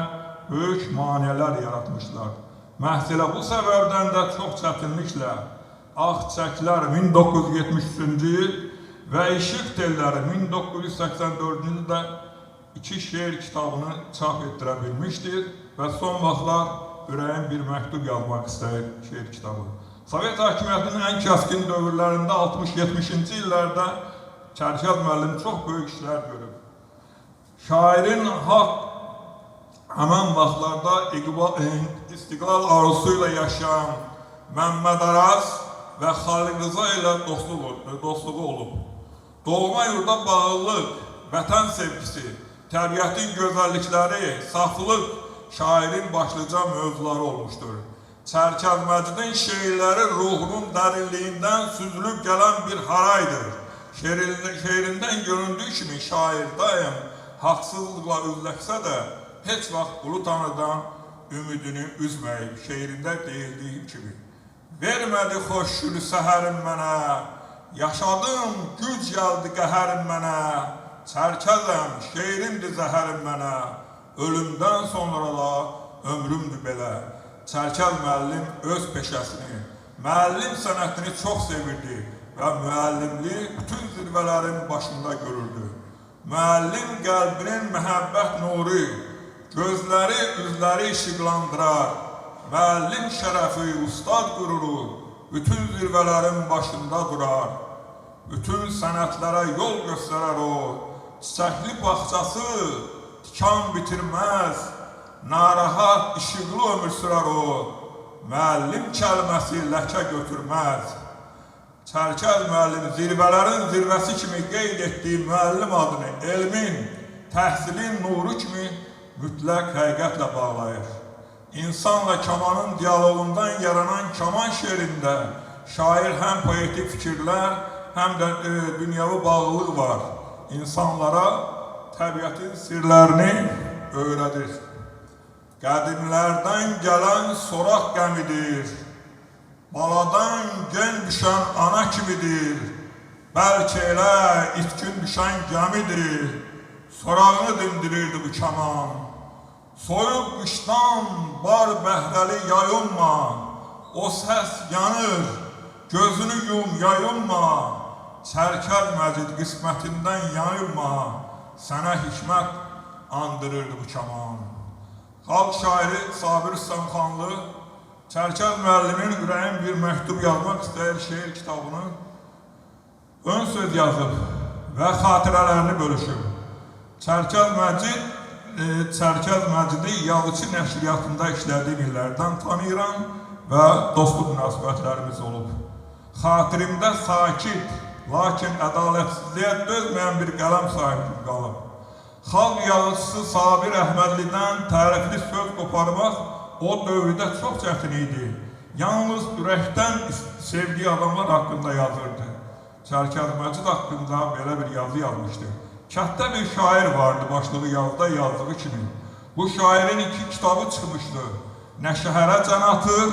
böyük maneələr yaratmışlar. Məhz elə bu səbəbdən də çox çətinliklə Ağ Çiçəklər 1973-cü il və İşıq Telləri 1984-cü ildə 2 şeir kitabını çap etdirə bilmişdir və son vaxtlar Ürəyin bir məktub yazmaq istəyir şeir kitabı. Sovet hakimiyyətinin ən kəskin dövrlərində 60-70-ci illərdə Çərkəz müəllim çox böyük işlər görüb. Şairin həmən vaxtlarda istiqlal arzusu ilə yaşayan Məmməd Araz və Xalid Rıza ilə dostluğu olub. Doğma yurda bağlılıq, vətən sevgisi, təbiətin gözəllikləri, saflıq şairin başlıca mövzuları olmuşdur. Çərkəz Məcidin şeirləri ruhunun dərinliyindən süzülüb gələn bir haraydır. Şeirindən göründüyü kimi şair daim haqsızlıqla üzləşsə də heç vaxt Ulu Tanrıdan ümidini üzməyib. Şeirində deyildiyi kimi vermədi xoş gülü səhərin mənə, yaşadım güc gəldi qəhərin mənə, Çərkəzəm şeirimdir zəhərin mənə, ölümdən sonra da ömrümdür belə. Çərkəz müəllim öz peşəsini, müəllim sənətini çox sevirdi və müəllimliyi bütün zirvələrin başında görürdü. Müəllim qəlbinin məhəbbət nuru, gözləri, üzləri işıqlandırar. Müəllim şərəfi, ustad qüruru, bütün zirvələrin başında durar. Bütün sənətlərə yol göstərər o, çiçəkli bağçası tikan bitirməz, narahat, işıqlı ömür sürər o, müəllim kəlməsi ləkə götürməz. Çərkəz müəllim zirvələrin zirvəsi kimi qeyd etdiyi müəllim adını elmin, təhsilin nuru kimi mütləq həqiqətlə bağlayır. İnsanla kamanın diyaloğundan yaranan kaman şeirində şair həm poetik fikirlər, həm də dünyavi bağlılıq var. İnsanlara təbiətin sirlərini öyrədir. Qədimlərdən gələn soraq qəmidir, baladan gen düşən ana kimidir, bəlkə elə itkin düşən gəmidir, sorağını dindirirdi bu kaman. Soyuq qışdan bar bəhrəli yayınma, o səs yanır, gözünü yum yayınma, Çərkəz Məcid qismətindən yayınma, sənə hikmət andırırdı bu kaman. Xalq şairi Sabir Rüstəmxanlı Çərkəz müəllimin Ürəyin bir məktub yazmaq istəyir şeir kitabını ön söz yazıb və xatirələrini bölüşüb. Çərkəz Məcidi yazıçı nəşriyyatında işlədiyim illərdən tanıyıram və dostluq münasibətlərimiz olub. Xatirimdə sakit, lakin ədalətsizliyə dözməyən bir qələm sahibi qalıb. Xalq yazıcısı Sabir Əhmədlidən tərifli söz qoparmaq o dövrdə çox çətin idi. Yalnız ürəkdən sevdiyi adamlar haqqında yazırdı. Çərkəz Məcid haqqında belə bir yazı yazmışdı. Kətdə bir şair vardı, başlığı yazda yazdığı kimi. Bu şairin 2 kitabı çıxmışdı. Nə şəhərə can atır,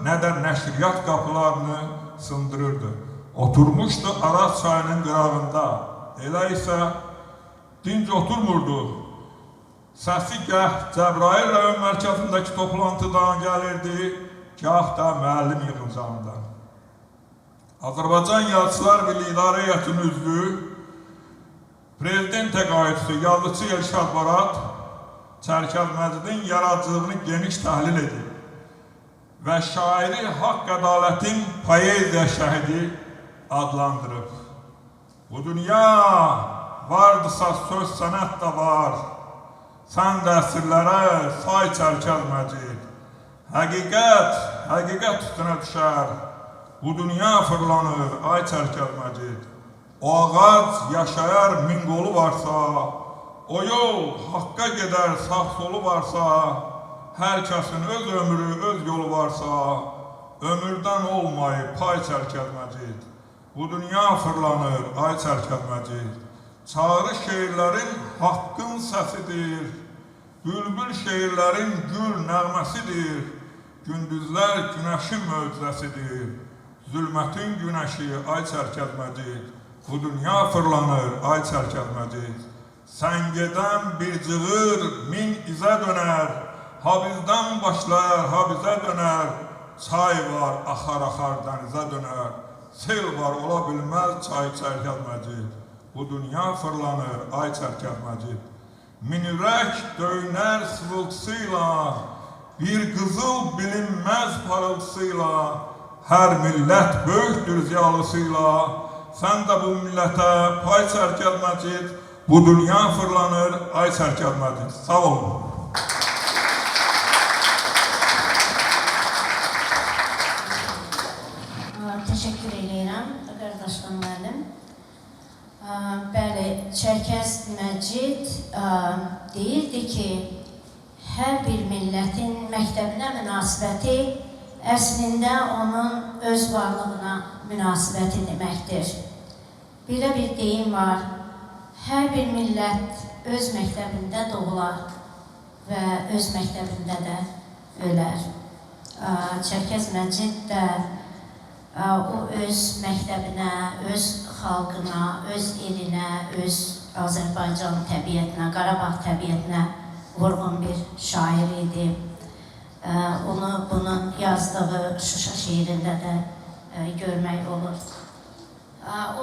nə də nəşriyyat qapılarını sındırırdı. Oturmuşdu Araz çayının qırağında. Elə isə dinc oturmurdu. Səsi gəh Cəbrayıl rayon mərkəzindəki toplantıdan gəlirdi, gah da müəllim yığıncağından. Azərbaycan Yazıçılar Birliyi İdarə Heyətinin üzvü, Prezident təqaüdçüsü yazıçı Elşad Barat Çərkəz Məcidin yaradıcılığını geniş təhlil edib və şairi haqq ədalətin poeziya şəhidi adlandırıb. Bu dünya vardısa söz sənət də var, sən də əsrlərə say Çərkəz Məcid. Həqiqət üstünə düşər, bu dünya fırlanır ay Çərkəz Məcid. O ağac yaşayar min qolu varsa, o yol haqqa gedər sağ solu varsa, hər kəsin öz ömrü, öz yolu varsa, ömürdən olmayıb pay çərkəzməcid. Bu dünya fırlanır, ay çərkəzməcid. Çağrı şeirlərin haqqın səsidir, bülbül şeirlərin gül nəğməsidir, gündüzlər günəşin möcüzəsidir, zülmətin günəşi, ay çərkəzməcid. Bu dünya fırlanır, ay çərkəzməcid. Sən gedən bir cığır min izə dönər, ha bizdən başlar, ha bizə dönər. Çay var, axar-axar dənizə dönər, sel var, ola bilməz çay çərkəzməcid. Bu dünya fırlanır, ay çərkəzməcid. Min ürək döynər sıvıltısıyla, bir qızıl bilinməz parıltısıyla, hər millət böyükdür ziyalısıyla, sən də bu millətə pay çərkəzməcid. Bu dünya fırlanır, ay çərkəzməcid. Sağ olun. Teşekkür edirəm, qardaşım müəllim. Bəli, Çərkəz Məcid deyirdi ki, hər bir millətin məktəbinə münasibəti əslində onun öz varlığına münasibəti deməkdir. Belə bir deyim var, hər bir millət öz məktəbində doğular və öz məktəbində də ölər. Çərkəz Məcid də o öz məktəbinə, öz xalqına, öz elinə, öz Azərbaycan təbiətinə, Qarabağ təbiətinə vurğun bir şair idi. Bunun yazdığı Şuşa şeirində də görmək olur.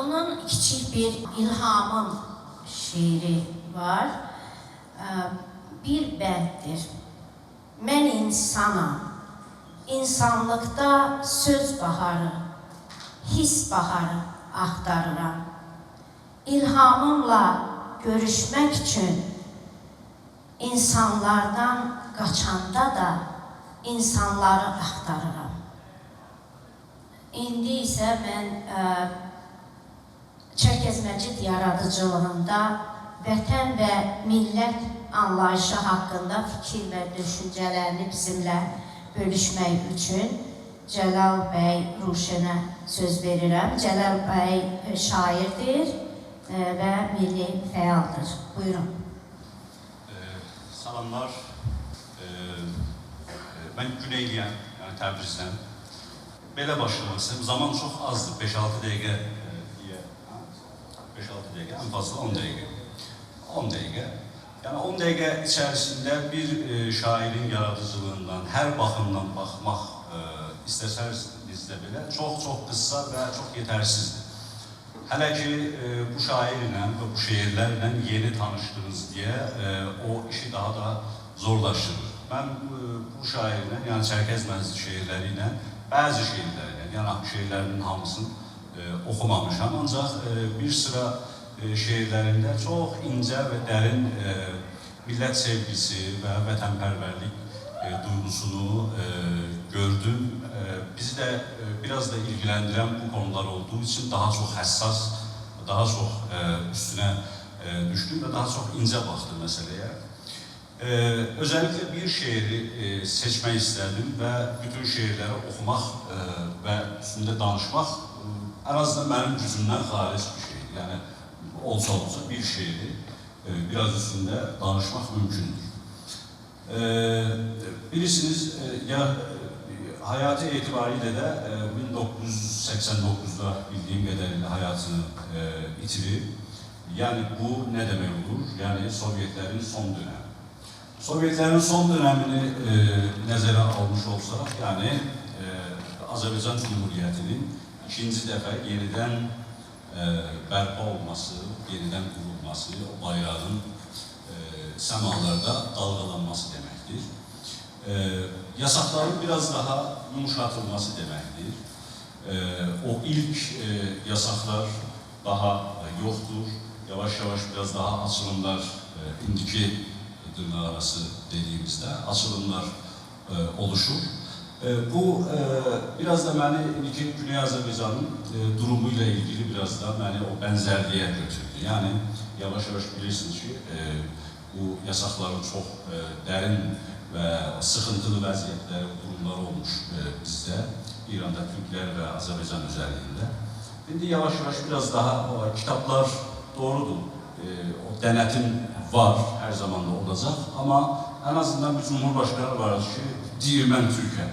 Onun kiçik bir İlhamım şeiri var. Bir bənddir. Mən insanam, insanlıqda söz baharı, his baharı axtarıram. İlhamımla görüşmək üçün insanlardan qaçanda da insanları axtarıram. İndi isə mən Çərkəz Məcid yaradıcılığında vətən və millət anlayışı haqqında fikir və düşüncələrini bizimlə bölüşmək üçün Cəlal bəy Ruşenə söz verirəm. Cəlal bəy şairdir və milli fəaldır. Buyurun. Salamlar. Mən Güneyliyəm, yəni Təbrizdən. Belə başlamaq istəyirəm. Zaman çox azdır, 5-6 dəqiqə. 5-6 dəqiqə, ən fazla 10 dəqiqə. 10 dəqiqə. Yəni 10 dəqiqə içərisində bir şairin yaradıcılığından, hər baxımdan baxmaq istəsənizdə belə çox qısa və çox yetərsizdir. Hələ ki, bu şairlə və bu şeirlərlə yeni tanışdınız deyə o işi daha da zorlaşdırır. Mən bu şairlə, yəni Çərkəz Məcid şeirləri ilə, bəzi şeirləri, yəni şeirlərinin hamısını oxumamışam, ancaq bir sıra şeirlərində çox incə və dərin millət sevgisi və vətənpərvərlik duygusunu gördüm. Bizi də biraz da ilgiləndirən bu konular olduğu için daha çox həssas, daha çox üstünə düşdüm və daha çox incə baxdım məsələyə. Özellikle bir şeiri seçmək istədim və bütün şeirləri oxumaq və üstündə danışmaq en azından mənim gücümdən xaric bir şeydir. Yəni, olsa bir şeiri biraz üstündə danışmaq mümkündür. Bilirsiniz, hayatı etibariyle de 1989'da bildiğim kadarıyla hayatını itirir. Yani bu ne demek olur? Yani Sovyetlerin son dönemi. Sovyetlerin son dönemini nəzərə almış olsaq, yani Azərbaycan Cumhuriyeti'nin ikinci defa yeniden bərpa olması, yeniden kurulması, o bayrağın semalarda dalgalanması demektir. Yasakların biraz daha yumuşatılması demektir. O ilk yasaklar daha yoktur. Yavaş yavaş biraz daha açılımlar, indiki dırnak arası dediğimizde açılımlar oluşur. Bu biraz da məni indiki Güney Azərbaycanın durumu ilə ilgili biraz da məni o bənzərliyə götürdü. Yəni yavaş-yavaş bilirsiniz ki, bu yasaqların çox dərin və sıxıntılı vəziyyətlər, durumlar olmuş bizdə, İranda, Türklər və Azərbaycan üzərində. İndi yavaş-yavaş biraz daha kitablar doğrudur. O denetim var, her zaman da olacak ama en azından bir Cumhurbaşkanı var ki, deyir mən Türk'əm.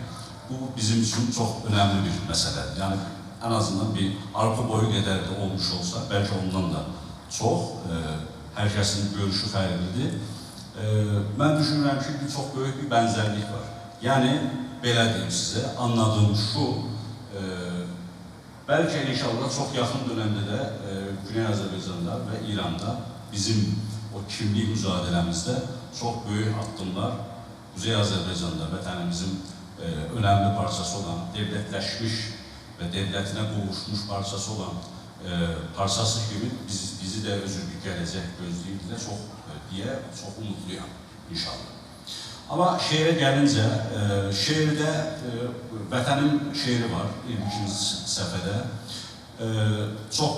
Bu bizim için çok önemli bir mesele. Yani en azından bir arpa boyu kadar da olmuş olsa, belki ondan da çok, herkesin görüşü fərqlidir. Ben düşünürüm ki, çok büyük bir benzerlik var. Yani belə deyim size, anladığım şu, belki inşallah çok yakın dönemde de Güney Azerbaycan'da ve İran'da bizim o kimlik mücadelemizde çok büyük adımlar Kuzey Azerbaycan'da vətənimizin önemli parçası olan, devletleşmiş ve devletine kavuşmuş parçası olan parçası gibi bizi de özürlük gelecek gözlüğüyle çok umutluyum inşallah. Ama şehre gelince, şehirde vətənin şehri var, 22. səhifədə. Çok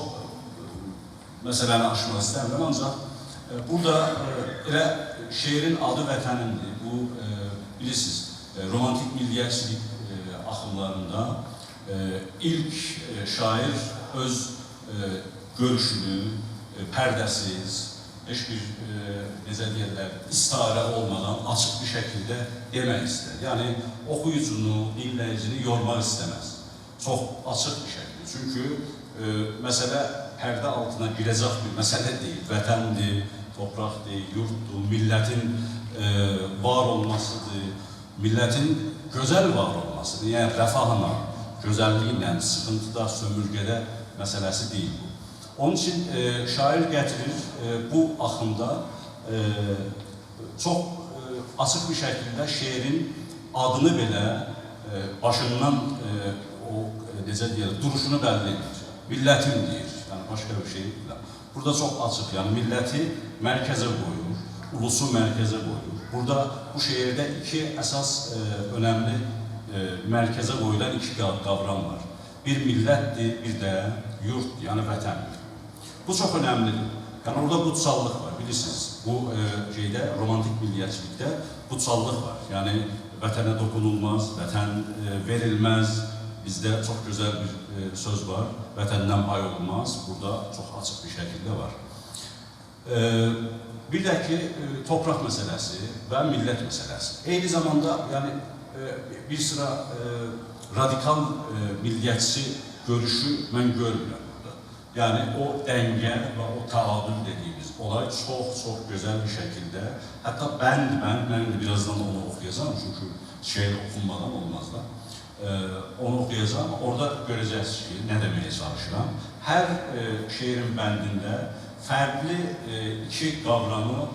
meseləni aşmaq istəmirəm, ancaq burada elə şehrin adı vətənindir. Bu, bilirsiniz, romantik milliyetçilik akımlarında ilk şair öz görüşünü pərdəsiz, hiçbir necə deyirlər, istare olmadan açık bir şekilde demək istər. Yani okuyucunu, dinləyicini yormaq istəməz. Çok açık bir şekilde. Çünkü mesele perde altına girecek bir mesele değil. Vətəndir, toprak değil, yurtdur, milletin var olmasıdır, milletin güzel var olmasıdır. Yani refahına, güzelliğiyle, sıkıntıda, sömürgede meselesi değil bu. Onun için şair getirir bu akımda çok açık bir şekilde şehrin adını bile başından o necə deyir, duruşunu belli edir. Milletin deyir, yani başka bir şey değil. Burada çok açık, yani milleti merkeze koyuyor, ulusu merkeze koyuyor. Burada bu şehirde iki esas önemli merkeze koyulan iki kavram var. Bir millettir, bir de yurt, yani vətəndir. Bu çok önemlidir. Yani orada kutsallık var, bilirsiniz. Bu şeyde, romantik milliyetçilikte kutsallık var. Yani vətənə dokunulmaz, vətən verilmez. Bizde çok güzel bir söz var. Vətəndən pay olmaz. Burada çok açık bir şekilde var. Bir de ki toprak meselesi ve millet meselesi. Eyni zamanda yani bir sıra radikal milliyetçi görüşü ben görmüyorum burada. Yani o denge ve o taadül dediğimiz olay çok güzel bir şekilde. Hatta ben de birazdan onu okuyacağım çünkü şiir okunmadan olmaz da. Onu okuyacağım. Orada göreceğiz ki ne demeye çalışıram. Her şiirin bendinde farklı iki kavramı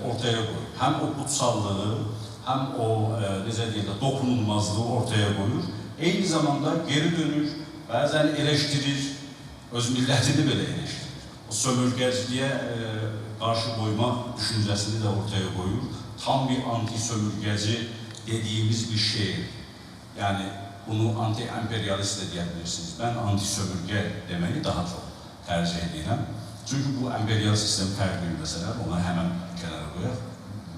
ortaya koyuyor. Hem o kutsallığı hem o necə deyirlər, dokunulmazlığı ortaya koyur. Aynı zamanda geri dönür, bazen eleştirir, öz milletini bile eleştirir. O sömürgeciliğe karşı koyma düşüncesini de ortaya koyur. Tam bir anti-sömürgeci dediğimiz bir şiir. Yani bunu anti-emperyalist de diyebilirsiniz. Ben anti-sömürge demeyi daha çok tercih ediyorum. Çünkü bu emperyalist sistem farklı bir mesele. Onu hemen kenara koyar.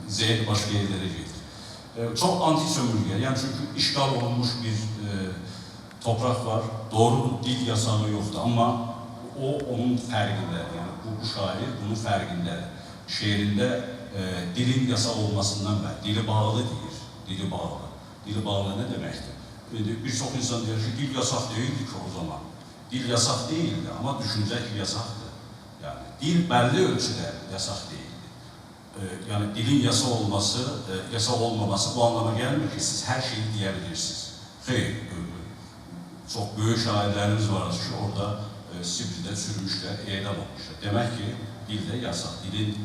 Zeyt başka yerlere gelir. Çok anti-sömürge. Yani çünkü işgal olmuş bir toprak var. Doğru dil yasağı yoktu ama o onun farkında. Yani bu şair bunun farkında. Şiirinde dilin yasak olmasından ben. Dili bağlı değil. Dili bağlı. Dili bağlı ne demektir? Birçok insan diyor ki dil yasak değildi ki o zaman. Dil yasak değildi ama düşünce yasaktı. Yani dil belli ölçüde yasak değildi. Yani dilin yasak olmaması bu anlama gelmiyor ki siz her şeyi diyebilirsiniz. Hayır, çok büyük şairlerimiz var ki orada Sibir'de sürmüşler, idam olmuşlar. Demek ki dilde yasak. Dilin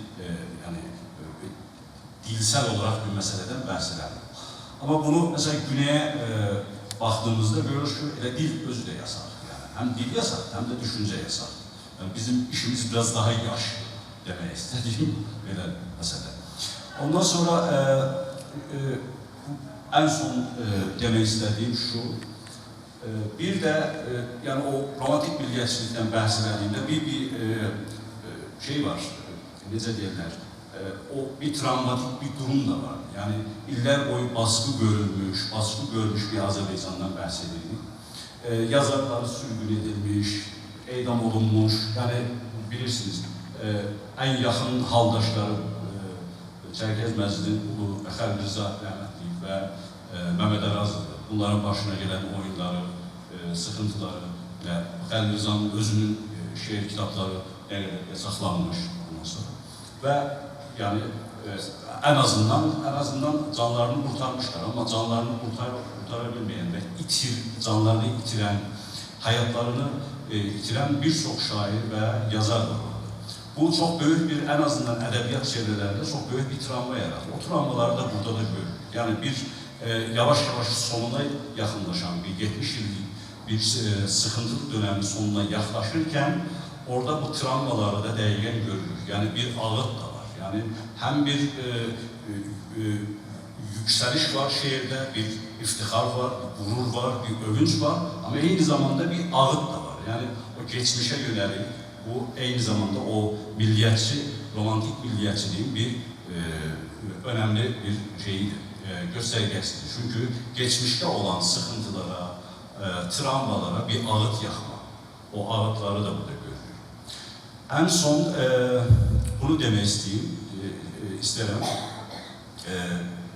yani dilsel olarak bir meseleden bahsedemiyor. Ama bunu mesela güneye baktığımızda görürüz ki dil özü de yasak. Yani hem dil yasak hem de düşünce yasak. Yani bizim işimiz biraz daha yaşlı demeye istediğim böyle mesele. Ondan sonra en son demek istediğim şu, bir de yani o romantik milliyetçilikten bahsedildiğinde bir şey var, necə deyirlər, o bir travmatik bir durum da var. Yani iller boyu baskı görmüş bir Azerbaycan'dan bahsedilir. Yazarları sürgün edilmiş, edam olunmuş, yani bilirsiniz, en yakın haldaşları Çerkez Məzdin Ulu, Xəlil Rıza rəhmətli və Məhəmməd Ərazlıdır. Bunların başına gelen oyunları, sıkıntıları ve Xəlil Rıza'nın özünün şiir kitapları yasaklanmış ondan sonra. Ve yani en azından canlarını kurtarmışlar ama canlarını kurtarabilmeyen ve canlarını itiren, hayatlarını itiren birçok şair ve yazar var. Bu çok büyük bir, en azından edebiyat çevrelerinde çok büyük bir travma yarattı. O travmaları da burada da görüyoruz. Yani bir yavaş yavaş sonuna yakınlaşan bir 70 yıllık bir sıkıntılı dönemin sonuna yaklaşırken orada bu travmaları da değgen görülür. Yani bir ağıt da var. Yani hem bir yükseliş var şehirde, bir iftihar var, bir gurur var, bir övünç var ama aynı zamanda bir ağıt da var. Yani o geçmişe yönelik bu aynı zamanda o milliyetçi, romantik milliyetçiliğin bir önemli bir şeyidir, göstergesidir. Çünkü geçmişte olan sıkıntılara, travmalara bir ağıt yakma. O ağıtları da burada görülür. En son bunu demek isterim.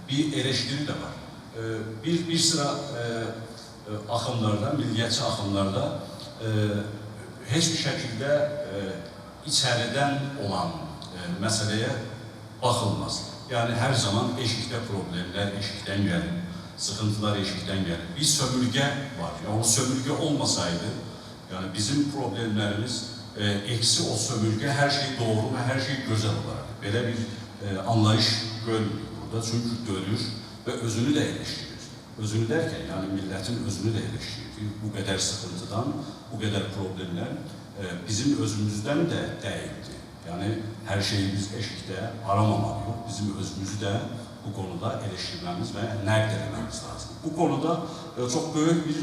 Bir eleştiri de var. Bir sıra akımlarda, milliyetçi akımlarda hiçbir şekilde içeriden olan meseleye bakılmaz. Yani her zaman eşikte problemler eşikten gelir, sıkıntılar eşikten gelir. Bir sömürge var. Yani o sömürge olmasaydı, yani bizim problemlerimiz eksi o sömürge, her şey doğru ve her şey güzel olarak. Böyle bir anlayış görmüyor burada. Çünkü görür ve özünü de eleştirir. Özünü derken yani milletin özünü de eleştirir. Bu kadar sıkıntıdan, bu kadar problemler bizim özümüzden de değildi. Yani her şeyi biz eşikte aramamalıyız. Bizim özümüzü de bu konuda eleştirmemiz ve nerdelememiz lazım. Bu konuda çok büyük bir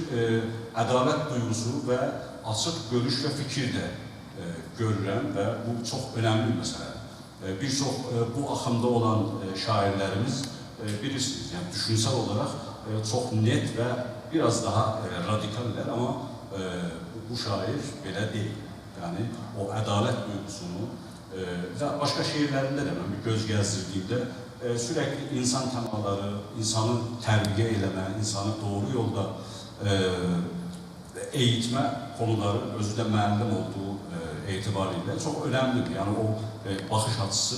adalet duygusu ve açık görüş ve fikir de görülen ve bu çok önemli bir mesele. Birçok bu akımda olan şairlerimiz bilirsiniz, yani düşünsel olarak çok net ve biraz daha radikaller ama bu şair böyle değil. Yani o adalet duygusunu başka şehirlerinde de ben bir göz gezdirdiğimde sürekli insan temaları, insanı terbiye eyleme, insanı doğru yolda eğitme konuları özü de müəllim olduğu itibariyle çok önemlidir. Yani o bakış açısı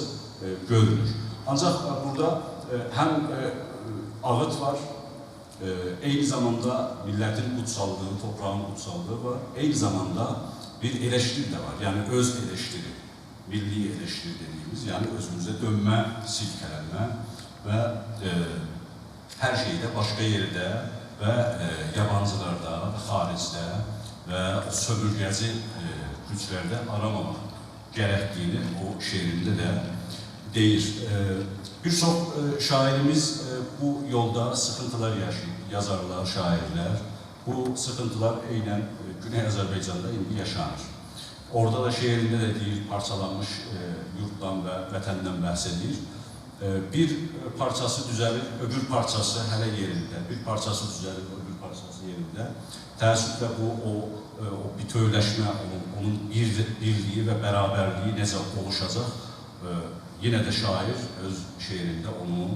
görülür. Ancak burada hem ağıt var, aynı zamanda milletin kutsallığı, toprağın kutsallığı var. Aynı zamanda bir eleştiri de var. Yani öz eleştiri, milli eleştiri dediğimiz, yani özümüze dönme, silkelenme ve her şeyde başka yerde ve yabancılarda, haricde ve o sömürgeci güçlerde aramamak gerektiğini o şiirinde de deyir. Birçok şairimiz bu yolda sıkıntılar yaşıyor. Yazarlar, şairler. Bu sıkıntılar aynen Güney Azerbaycan'da indi yaşanır. Orada da şiirinde de değil, parçalanmış yurttan ve vətəndən bahsedilir. Bir parçası düzelir, öbür parçası hele yerinde. Bir parçası düzelir, öbür parçası yerinde. Təəssüflə bu o bütövləşmə, onun birliği ve beraberliği necə oluşacaq? Yine de şair öz şiirinde onu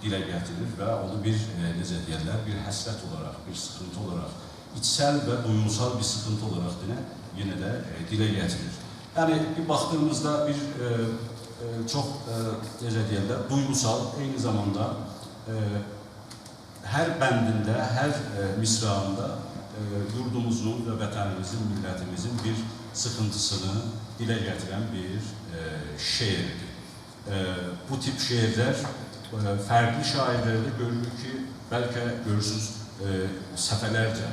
dile getirir ve onu bir necə deyirlər, bir həsrət olarak, bir sıkıntı olarak, içsel ve duygusal bir sıkıntı olarak yine de dile getirir. Yani bir baktığımızda bir çok necə deyirlər, duygusal, aynı zamanda her bendinde, her misrağında yurdumuzun ve vətənimizin, milletimizin bir sıkıntısını dile getiren bir şiirdir. Bu tip şiirler farklı şairlerde görülür ki belki görürsünüz səfələrcə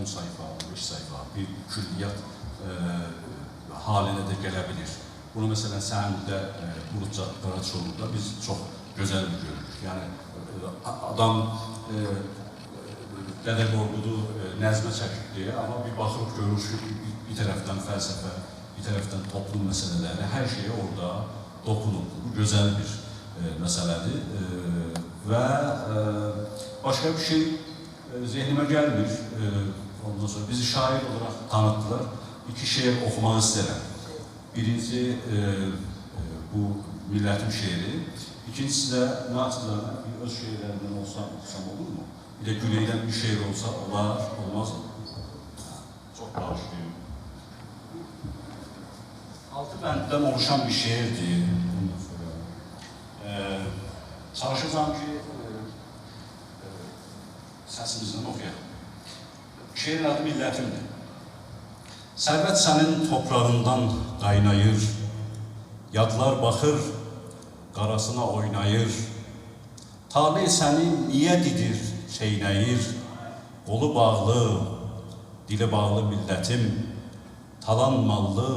10 sayfa, 5 sayfa bir külliyat haline de gelebilir. Bunu mesela Səhnədə, Bulut Qaraçoğlu'da biz çok güzel görürük. Yani adam Dədə Qorqudu nəzmə çəkdi, amma bir baxıb görür ki, bir tərəfdən fəlsəfə, bir tərəfdən toplum məsələləri, hər şeyə orada dokunur. Bu gözəl bir məsələdir və başqa bir şey zehnimə gəlmir. Ondan sonra bizi şair olaraq tanıttılar. İki şeir oxumaq istəyirəm. Birinci bu millətim şeiri, ikincisi də naçizlərlə bir öz şeirlərindən olsam olur mu? Bir de Güney'den bir şehir olsa olar, olmaz mı? Çok bağışlıyım. 6 bənddən oluşan bir şehirdir. Çalışacağım ki, səsimizdən oxuyaq. Şeirin adı millətimdir. Sərvət sənin toprağından qaynayır, yadlar baxır, qarasına oynayır. Talih səni niyə didir, çeynəyir, qolu bağlı, dili bağlı millətim, talanmallı,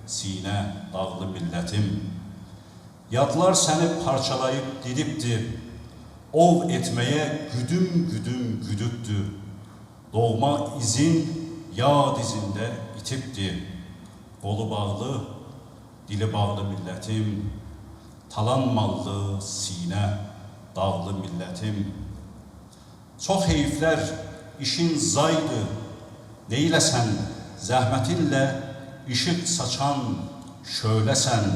sinə dağlı millətim. Yadlar səni parçalayıb didibdir, ov etməyə güdüm güdübdür. Doğma izin yad izində itibdir, qolu bağlı, dili bağlı millətim, talanmallı, sinə dağlı millətim. Çox heyflər işin zaydı, neyləsən, zəhmətinlə işıq saçan şöləsən.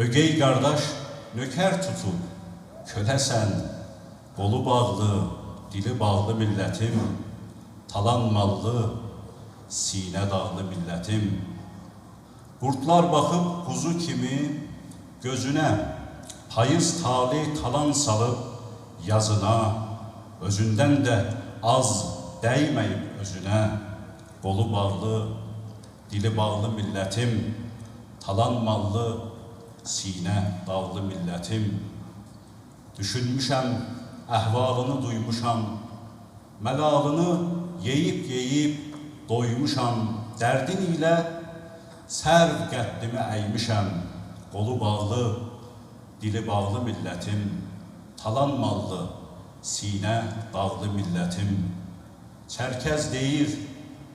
Ögey qardaş nökər tutub, köləsən. Qolu bağlı, dili bağlı millətim, talanmallı, sinə dağlı millətim. Qurtlar baxıb quzu kimi gözünə, payız talih talan salıb yazına, özündən də az dəyməyib özünə. Qolu bağlı, dili bağlı millətim, talanmallı, sinə dağlı millətim. Düşünmüşəm, əhvalını duymuşam, məlalını yeyib doymuşam. Dərdin ilə sərv qəddimi əymişəm. Qolu bağlı, dili bağlı millətim, talanmallı, sinə dağlı millətim. Çərkəz deyir,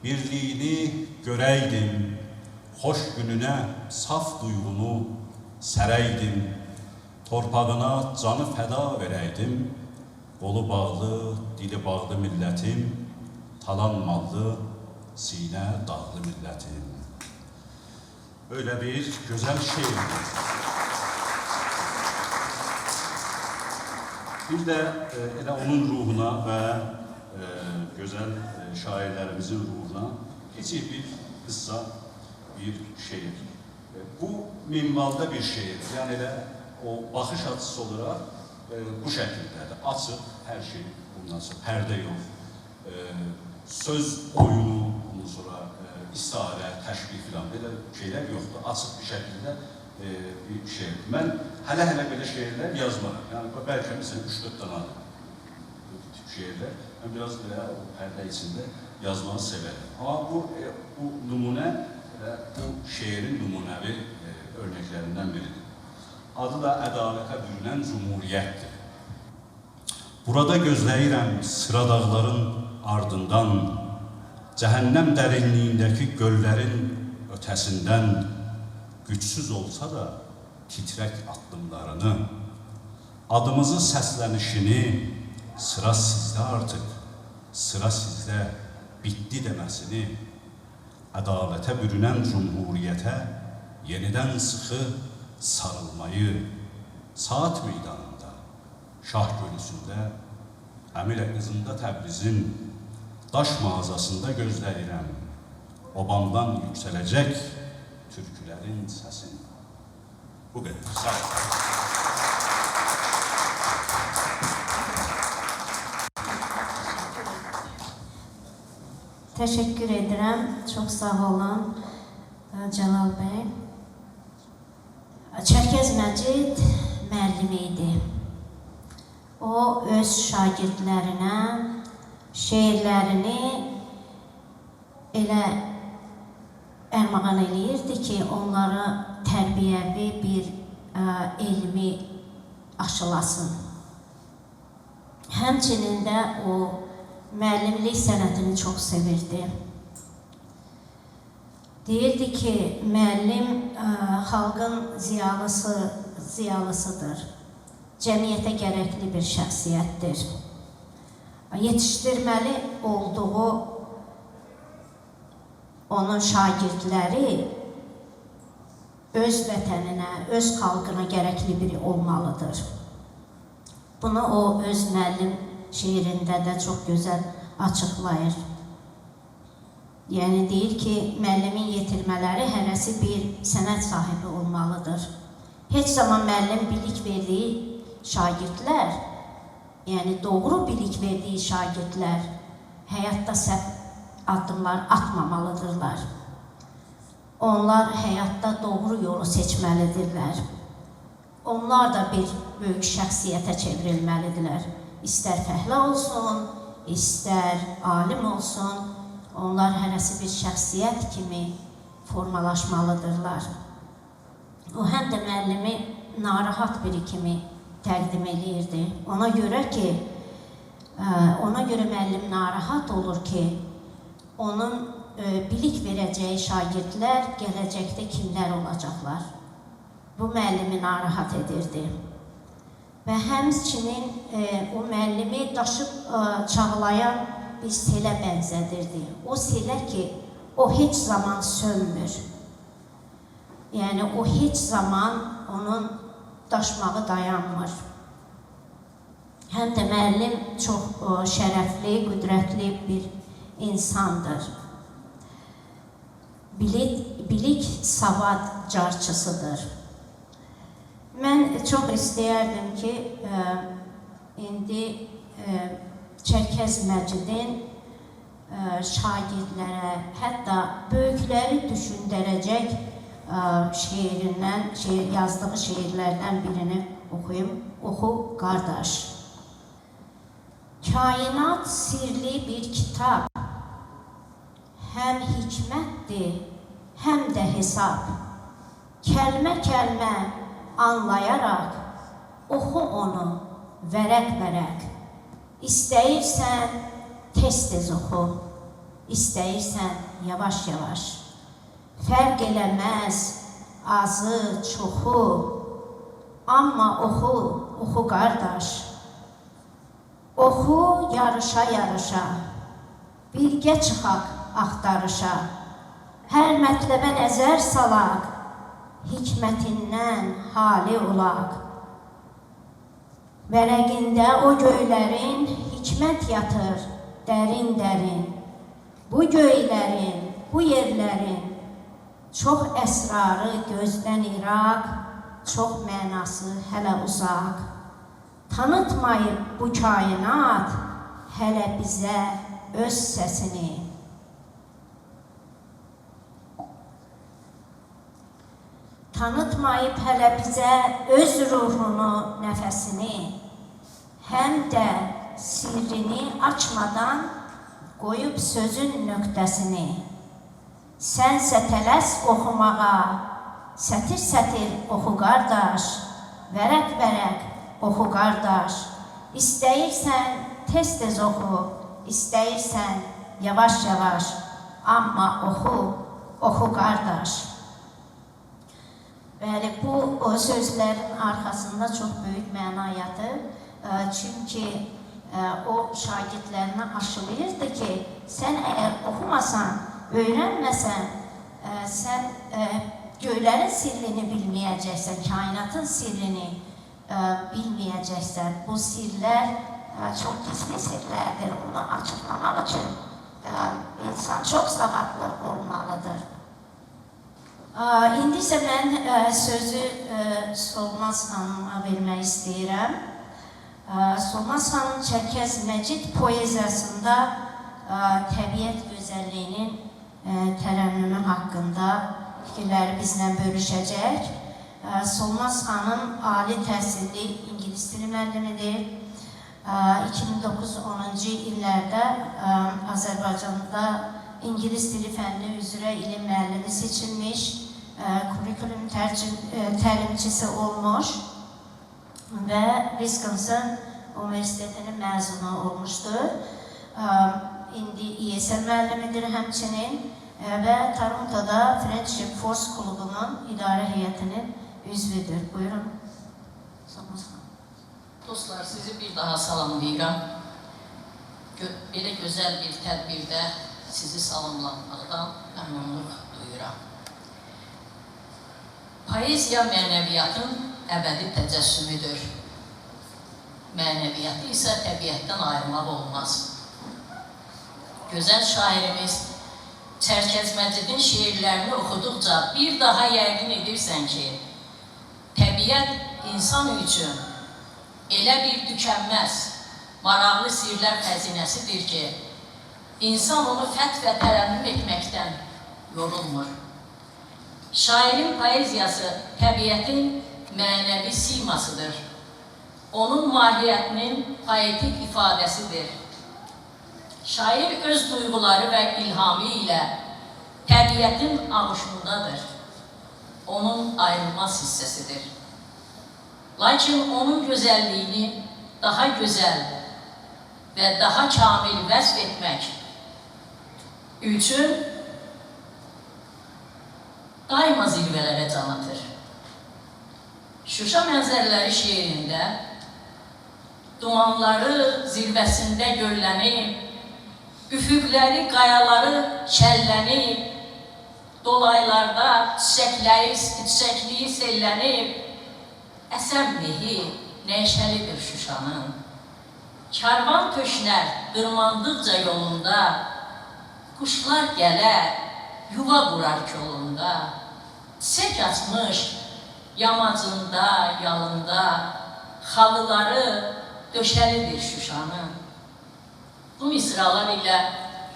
birliyini görəydim, xoş gününə saf duyğunu sərəydim. Torpağına canı fəda verəydim, qolu bağlı, dili bağlı millətim, talanmallı, sinə dağlı millətim. Böyle bir güzel şeirdir. Bir de elə onun ruhuna və gözəl şairlərimizin ruhuna kiçik bir qıssa, bir şeir. Bu minvalda bir şeir. Yani elə o baxış açısı olarak bu şəkildədir. Açıq, hər şey bundan sonra, pərdə yox. Söz oyunu, ondan sonra istiarə, təşbih filan belə şeylər yoxdur. Açıq bir şəkildə bir şeir. Mən hələ belə şeirlər yazmaram. Yəni bəlkə məsələn 3-4 dənə bu tip şeirlər. Mən biraz belə o pərdə içində yazmanı severim. Amma bu nümunə bu şeirin nümunəvi örnəklərindən biridir. Adı da ədalətə bürünən cumhuriyyətdir. Burada gözləyirəm sıra dağların ardından, cəhənnəm dərinliyindəki göllərin ötəsindən, gücsüz olsa da titrək addımlarını, adımızı səslənişini, sıra sizdə artıq, sıra sizdə bitdi deməsini, ədalətə bürünən cumhuriyyətə yenidən sıxı sarılmayı, saat meydanında, Şah Gölüsündə, Əmilə qızında Təbrizin daş mağazasında gözləyirəm, obamdan yüksələcək türkülərin səsini. Bu qədər. Sağ olun. Təşəkkür edirəm. Çox sağ olun Cəlal bəy. Çərkəz Məcid müəllim idi. O öz şagirdlərinə şeirlərini elə ərmağan eləyirdi ki, onlara tərbiyəvi bir elmi aşılasın. Həmçinin də o müəllimlik sənətini çox sevirdi. Deyirdi ki, müəllim xalqın ziyalısıdır. Cəmiyyətə gərəkli bir şəxsiyyətdir. Yetişdirməli olduğu onun şagirdləri öz vətəninə, öz xalqına gərəkli biri olmalıdır. Bunu o öz müəllim şeirində də çox gözəl açıqlayır. Yəni deyir ki, müəllimin yetirmələri hərəsi bir sənət sahibi olmalıdır. Heç zaman müəllim bilik verdiyi şagirdlər, yəni doğru bilik verdiyi şagirdlər həyatda səhv addımlar atmamalıdırlar. Onlar həyatda doğru yolu seçməlidirlər. Onlar da bir böyük şəxsiyyətə çevrilməlidirlər. İstər fəhlə olsun, istər alim olsun, onlar hərəsi bir şəxsiyyət kimi formalaşmalıdırlar. O həm də müəllimi narahat biri kimi təqdim edirdi. Ona görə müəllim narahat olur ki, onun bilik verəcəyi şagirdlər gələcəkdə kimlər olacaqlar? Bu müəllimi narahat edirdi. Və həmçinin o müəllimi daşıb çağlayan bir selə bənzədirdi. O selə ki, o heç zaman sönmür. Yəni, o heç zaman onun daşmağı dayanmır. Həm də müəllim çox şərəfli, qüdrətli bir insandır. Bilik savad carçısıdır. Mən çox istəyərdim ki, indi Çərkəz Məcidin şagirdlərə, hətta böyükləri düşündürəcək yazdığı şeirlərdən birini oxuyum. Oxu, qardaş. Kainat sirli bir kitab, həm hikmətdir, həm də hesab. Kəlmə-kəlmə anlayaraq, oxu onu vərəq-vərəq. İstəyirsən, tez-tez oxu, istəyirsən, yavaş-yavaş. Fərq eləməz, azı, çoxu, amma oxu qardaş. Oxu yarışa-yarışa, birgə çıxaq axtarışa. Hər mətləbə nəzər salaq, hikmətindən hali olaq. Vərəqində o göylərin hikmət yatır dərin-dərin. Bu göylərin, bu yerlərin çox əsrarı gözdən iraq, çox mənası hələ uzaq. Tanıtmayıb bu kainat hələ bizə öz səsini. Tanıtmayıb hələ bizə öz ruhunu, nəfəsini, həm də sirrini açmadan qoyub sözün nöqtəsini. Sənsə tələs oxumağa, sətir-sətir oxu qardaş, vərəq-vərəq oxu qardaş. İstəyirsən tez-tez oxu, istəyirsən yavaş-yavaş, amma oxu qardaş. Bəli, bu sözlərin arxasında çox böyük məna yatır. Çünki o şagirdlərinə aşılayırdı ki, sən əgər oxumasan, öyrənməsən, sən göylərin sirrini bilməyəcəksən, kainatın sirrini bilməyəcəksən. Bu sirlər çox gizli sirlərdir. Bunu açıqlamaq üçün insan çox savadlı olmalıdır. İndi isə mən sözü Solmaz xanıma vermək istəyirəm. Solmaz xanım Çərkəz Məcid poeziyasında təbiət gözəlliyinin tərənnümü haqqında fikirləri bizlə bölüşəcək. Solmaz xanım ali təhsilli ingilis dili müəllimidir. 2009-10-cu illərdə Azərbaycanda ingilis dili fənni üzrə ilim müəllimi seçilmiş, kurikulum təlimçisi olmuş və Wisconsin Universitetinin məzunu olmuşdur. İndi ESL müəllimidir həmçinin və Torontoda Friendship Force klubunun idarə heyətinin üzvüdür. Buyurun. Dostlar, sizi bir daha salamlayıram. Belə gözəl bir tədbirdə sizi salamlamaqdan məmnunluq duyuram. Poeziya mənəviyyatın əbədi təcəssümüdür. Mənəviyyatı isə təbiətdən ayırmaq olmaz. Gözəl şairimiz Çərkəzməcidin şeirlərini oxuduqca bir daha yəqin edirsən ki, təbiət insan üçün elə bir tükənməz, maraqlı sirlər xəzinəsidir ki, insan onu fəth və tərənnüm etməkdən yorulmur. Şairin poeziyası təbiətin mənəvi simasıdır. Onun mahiyyətinin poetik ifadəsidir. Şair öz duyğuları və ilhamı ilə təbiətin ağuşundadır. Onun ayrılmaz hissəsidir. Lakin onun gözəlliyini daha gözəl və daha kamil vəsf etmək üçün daima zirvələrə can atır. Şuşa mənzərələri şeirində dumanları zirvəsində göllənib, üfüqləri, qayaları şəllənib, dolaylarda çiçəkliyi sellənib, əsər mehi nəşəlidir Şuşanın. Karvan töşnər dırmandıqca yolunda, quşlar gələr, yuva qurar kolunda, çiçək açmış yamacında, yalında, xalıları döşəlidir Şuşanın. Bu misralar ilə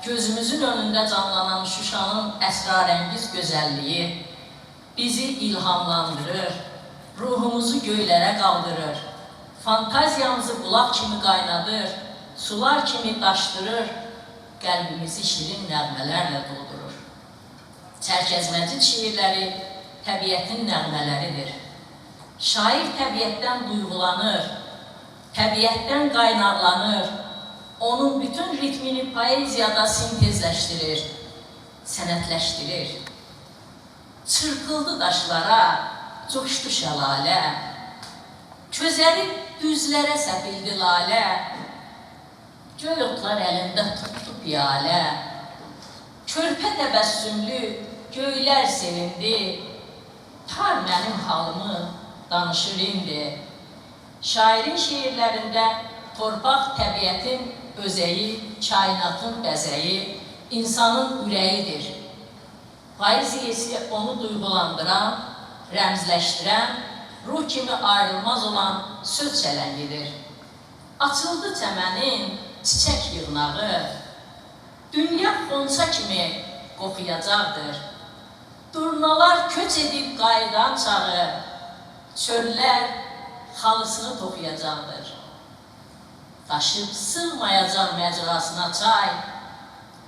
gözümüzün önündə canlanan Şuşanın əsrarəngiz gözəlliyi bizi ilhamlandırır, ruhumuzu göylərə qaldırır, fantaziyamızı bulaq kimi qaynadır, sular kimi daşdırır, qəlbimizi şirin nəğmələrlə doldurur. Çərkəzməcid şiirləri təbiətin nəğmələridir. Şair təbiətdən duyğulanır, təbiətdən qaynaqlanır, onun bütün ritmini poeziyada sintezləşdirir, sənətləşdirir. Çırpıldı daşlara, coşdu şəlalə, közərib düzlərə səpildi lalə, göy otlar əlində tutdu piyalə, körpə təbəssümlü göylər sevindi, tar mənim halımı danışır indi. Şairin şeirlərində torpaq təbiətin özəyi, kainatın bəzəyi, insanın ürəyidir. Poeziyası onu duyğulandıran, rəmzləşdirən, ruh kimi ayrılmaz olan söz çələngidir. Açıldı çəmənin çiçək yığnağı, dünya xonça kimi qoxuyacaqdır. Durnalar köç edib qayıdan çağı, çöllər xalısını toxuyacaqdır. Daşıb sığmayacaq məcrasına çay,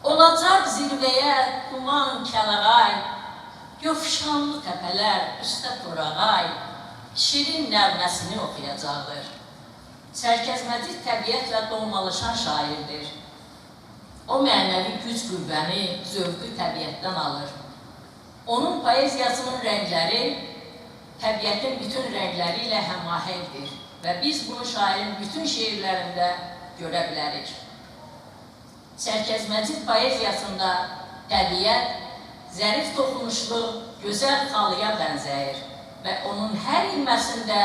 olacaq zirvəyə duman kəlağay, yofşanlı təpələr üstə torağay, şirin nəğməsini oxuyacaqdır. Çərkəzməcid təbiətlə doğmalaşan şairdir. O mənəvi güc qüvvəni, zövqü təbiətdən alır. Onun poeziyasının rəngləri təbiətin bütün rəngləri ilə həmahəngdir və biz bunu şairin bütün şeirlərində görə bilərik. Çərkəzməcid poeziyasında təbiət zərif toxunuşlu, gözəl xalıya bənzəyir və onun hər ilməsində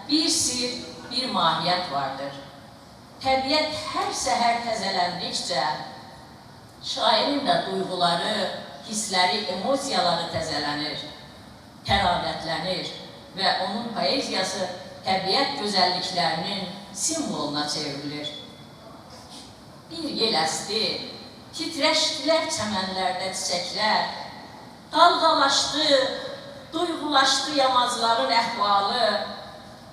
bir sir, bir mahiyyət vardır. Təbiət hər səhər təzələndikcə şairin də duyğuları, hissləri, emosiyaları təzələnir, təravətlənir və onun poeziyası təbiət gözəlliklərinin simvoluna çevrilir. Bir yel əsdi, titrəşdilər çəmənlərdə çiçəklər, dalğalaşdı, duyğulaşdı yamacların əhvalı,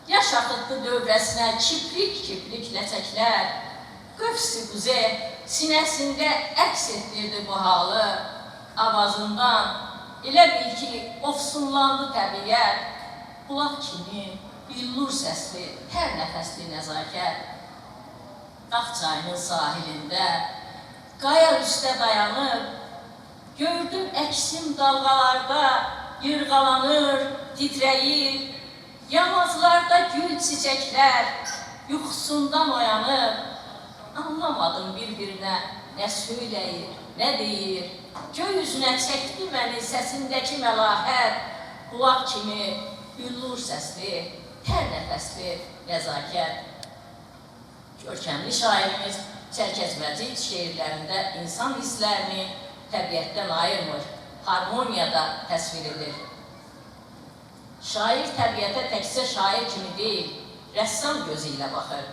yaş axıtdı dövrəsinə kiprik-kiprik ləçəklər, qövs-i quzə sinəsində əks etdirdi bu halı, avazından elə bil ki, ofsunlandı təbiət, qulaq kimi, billur səsli, hər nəfəsli nəzakət, Dağ çayının sahilində, qaya üstə dayanıb, gördüm əksim dalğalarda yırğalanır, titrəyir, yamaclarda gül çiçəklər yuxusundan oyanıb, anlamadım bir-birinə nə söyləyir, nə deyir, göy üzünə çəkdi məni səsindəki məlahət, qulaq kimi üllur səsli, hər nəfəsli nəzakət. Görkəmli şairimiz Çərkəz Məcid şeirlərində insan hisslərini təbiətdən ayırmır, harmoniyada təsvir edir. Şair təbiətə təkcə şair kimi deyil, rəssam gözü ilə baxır,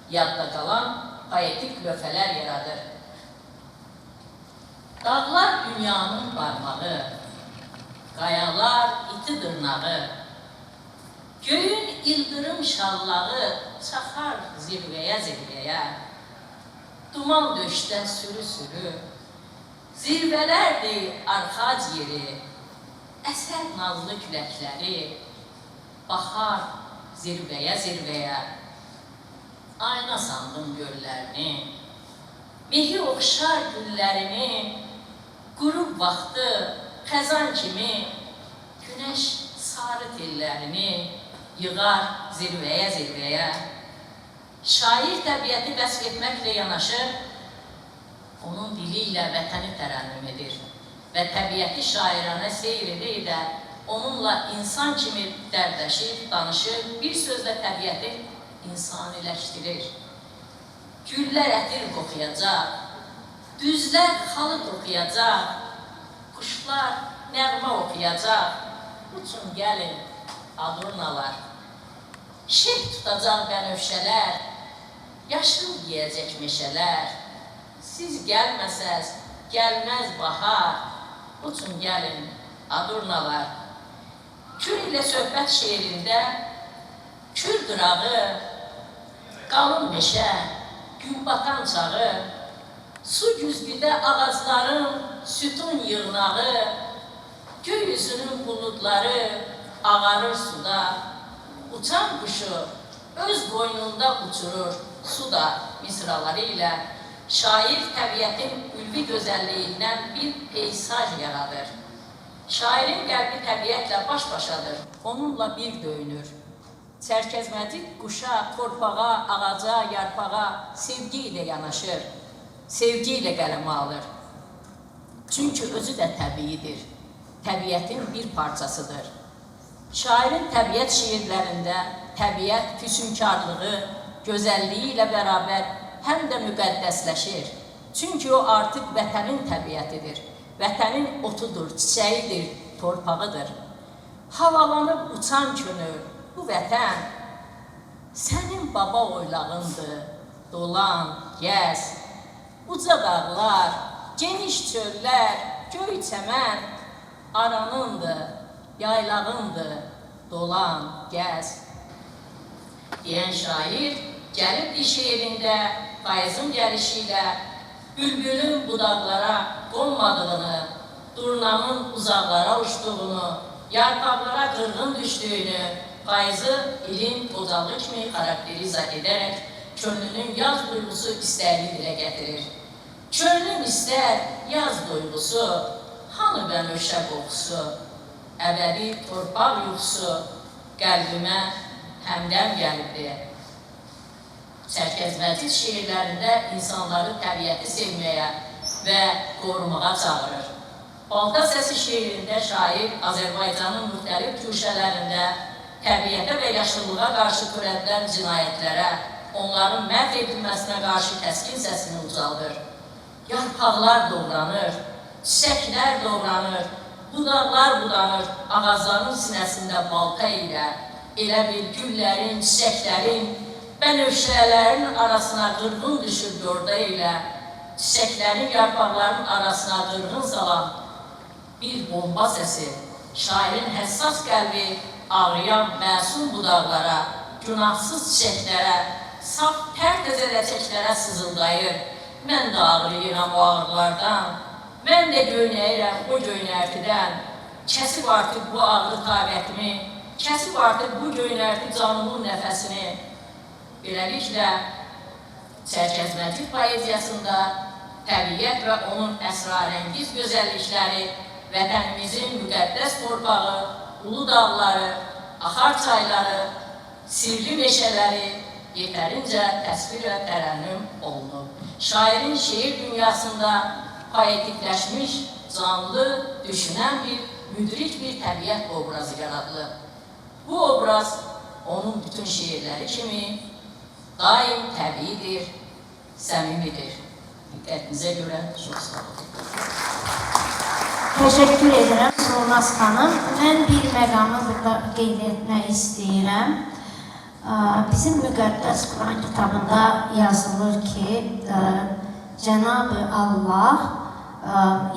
yadda qalan poetik lövhələr yaradır. Dağlar dünyanın barmağı, qayalar iti dırnağı, göyün ildırım şallağı çaxar zirvəyə, duman döşdə sürü, zirvələrdir arxac yeri, əsər nazlı küləkləri, baxar zirvəyə, ayna sandım göllərini, mehi oxşar güllərini, qurub vaxtı xəzan kimi, günəş sarı tellərini yığar zirvəyə. Şair təbiəti vəsf etməklə yanaşı, onun dili ilə vətəni tərənnüm edir və təbiəti şairanə seyr edə onunla insan kimi dərdləşir, danışır, bir sözlə təbiəti insaniləşdirir. Güllər ətir qoxuyacaq, düzlər xalı oxuyacaq, quşlar nəğmə oxuyacaq, uçun gəlin adurnalar. Şeh tutacaq bənövşələr, yaşıl yiyəcək meşələr, siz gəlməsəz, gəlməz bahar, uçun gəlin adurnalar. Kür ilə söhbət şeirində kür qırağı, qalın meşə, gün batan çağı, su güzgüdə ağacların sütun yığnağı, göy üzünün buludları ağarır suda, uçan quşu öz boynunda uçurur suda misraları ilə. Şair təbiətin ülvi gözəlliyindən bir peysaj yaradır. Şairin qəlbi təbiətlə baş-başadır, onunla bir döyünür. Çərkəz Məcid quşa, torpağa, ağaca, yarpağa sevgi ilə yanaşır, sevgi ilə qələmə alır. Çünki özü də təbiidir, təbiətin bir parçasıdır. Şairin təbiət şiirlərində təbiət füsunkarlığı, gözəlliyi ilə bərabər həm də müqəddəsləşir. Çünki o artıq vətənin təbiətidir, vətənin otudur, çiçəyidir, torpağıdır. Havalanıb uçan könül, bu vətən sənin baba oylağındır, dolan, gəz, uca dağlar, geniş çöllər, göy çəmən, aranındır, yaylağındır, dolan, gəz. Deyən şair gəlibdir şeirində payızın gəlişi ilə bülbülün budaqlara qonmadığını, durnanın uzaqlara uçduğunu, yarpaqlara qırğın düşdüyünü, payızı ilin qocalığı kimi xarakteriza edərək könlünün yaz duyğusu istəyini dilə gətirir. Könlüm istər yaz duyğusu, hanı bənövşə qoxusu, əbədi torpaq yuxusu qəlbimə həmdəm gəlibdir. Çərkəz Məcid şeirlərində insanları təbiəti sevməyə və qorumağa çağırır. Balta səsi şeirində şair Azərbaycanın müxtəlif güşələrində təbiətə və yaşıllığa qarşı törədilən cinayətlərə, onların məhv edilməsinə qarşı kəskin səsini ucaldır. Yarpaqlar doğranır, çiçəklər doğranır, budaqlar budanır, ağacların sinəsində balta ilə, elə bir güllərin, çiçəklərin, bənövşələrin arasına qırğın düşür yorda ilə, çiçəklərin, yarpaqların arasına qırğın salan bir bomba səsi, şairin həssas qəlbi ağrıyan məsum budaqlara, günahsız çiçəklərə, saf tərtəzə ləçəklərə sızıldayır. Mən də ağrıyıram o ağrılardan, mən də göynəyirəm o göynərtidən, kəsib artıq bu ağrı taqətimi, kəsib artıq bu göynərti canımın nəfəsini. Beləliklə, Çərkəz Məcid poeziyasında təbiət və onun əsrarəngiz gözəllikləri, vətənimizin müqəddəs torpağı, ulu dağları, axar çayları, sirli meşələri yetərincə təsvir və tərənnüm olunub. Şairin şeir dünyasında poetikləşmiş, canlı, düşünən müdrik bir təbiət obrazı yaradılıb. Bu obraz onun bütün şeirləri kimi daim təbiidir, səmimidir. Diqqətinizə görə çox sağ olun. Təşəkkür edirəm Solmaz xanım. Mən bir məqamı burada qeyd etmək istəyirəm. Bizim müqəddəs Quran kitabında yazılır ki, Cənab-ı Allah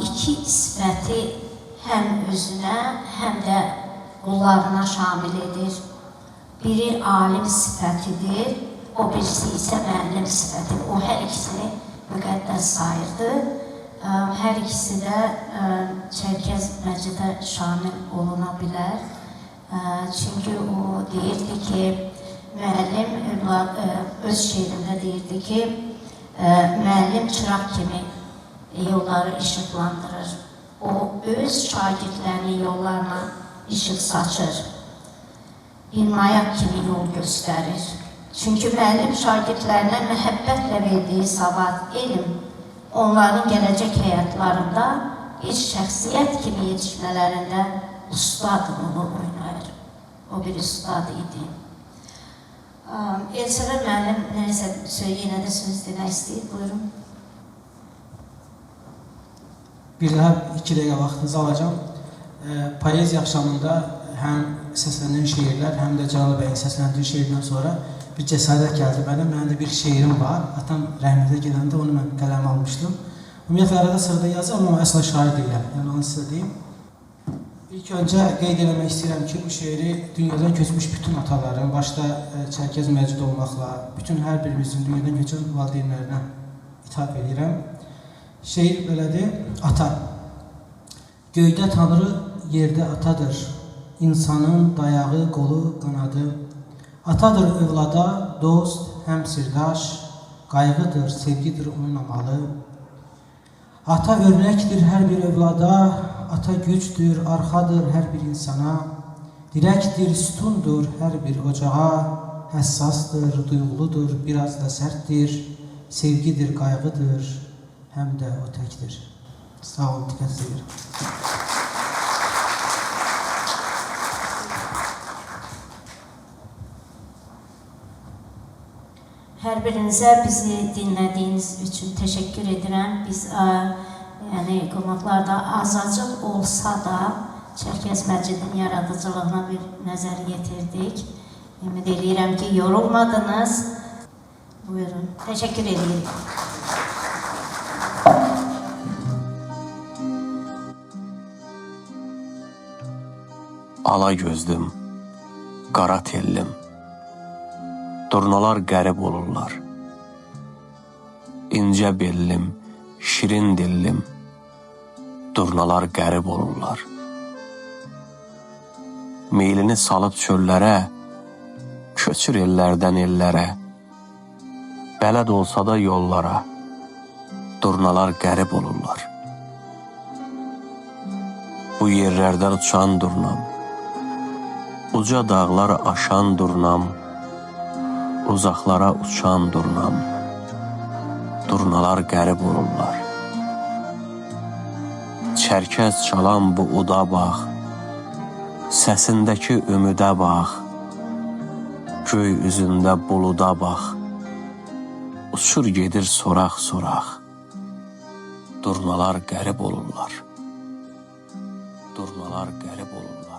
iki sifəti həm özünə, həm də qullarına şamil edir. Biri alim sifətidir, o birisi isə müəllim sifətidir. O hər ikisini müqəddəs sayırdı. Hər ikisi də Çərkəz Məcidə şamil oluna bilər. Çünki o deyirdi ki, müəllim öz şeirində deyirdi ki, müəllim çıraq kimi yolları işıqlandırır. O öz şagirdlərinin yollarına işıq saçır. Bir mayaq kimi yol göstərir. Çünki müəllim şagirdlərinə məhəbbətlə verdiyi savad, elm, onların gələcək həyatlarında bir şəxsiyyət kimi yetişmələrində ustad onu oynayır. O bir ustad idi. Elsəvər müəllim nəsə yenə də söz demək istəyir. Buyurun. Bir daha 2 dəqiqə vaxtınızı alacağım. Poeziya axşamında həm səslənən şeirlər, həm də Cəlal bəyin səsləndiyi şeirdən sonra bir cəsarət gəldi mənə. Mənim də bir şeirim var. Atam rəhmətə gedəndə onu mən qələm almışdım. Ümumiyyətlə, arada sırada yazıram, amma əsla şair deyiləm. Yəni, onu sizə deyim. İlk öncə qeyd eləmək istəyirəm ki, bu şeiri dünyadan köçmüş bütün ataların, başda Çərkəz Məcid olmaqla, bütün hər birimizin dünyadan köçən valideynlərinə ithaf edirəm. Şeir belədir. Ata. Göydə Tanrı, yerdə atadır. İnsanın dayağı, qolu, qanadı. Atadır övlada, dost, həm sirdaş. Qayğıdır, sevgidir onun amalı. Ata örnəkdir hər bir övlada. Ata gücdür, arxadır hər bir insana. Dirəkdir, sütundur hər bir ocağa. Həssasdır, duyğuludur, biraz da sərtdir. Sevgidir, qayğıdır, həm də o təkdir. Sağ olun, diqqət edirəm. Hər birinizə bizi dinlədiyiniz üçün təşəkkür edirəm. Biz qonaqlarda azacıq olsa da Çərkəz Məcidin yaradıcılığına bir nəzər yetirdik. Ümid edirəm ki, yorulmadınız. Buyurun, təşəkkür edirik. Ala gözlüm, qara tellim, durnalar qərib olurlar. İncə bellim, şirin dillim, durnalar qərib olurlar. Meylini salıb çöllərə, köçür ellərdən ellərə, bələd olsa da yollara, durnalar qərib olurlar. Bu yerlərdən uçan durnam, uca dağlar aşan durnam, uzaqlara uçan durnam, durnalar qərib olurlar. Çərkəz çalan bu uda bax, səsindəki ümidə bax, göy üzündə buluda bax, uçur gedir soraq-soraq, durnalar qərib olurlar. Durnalar qərib olurlar.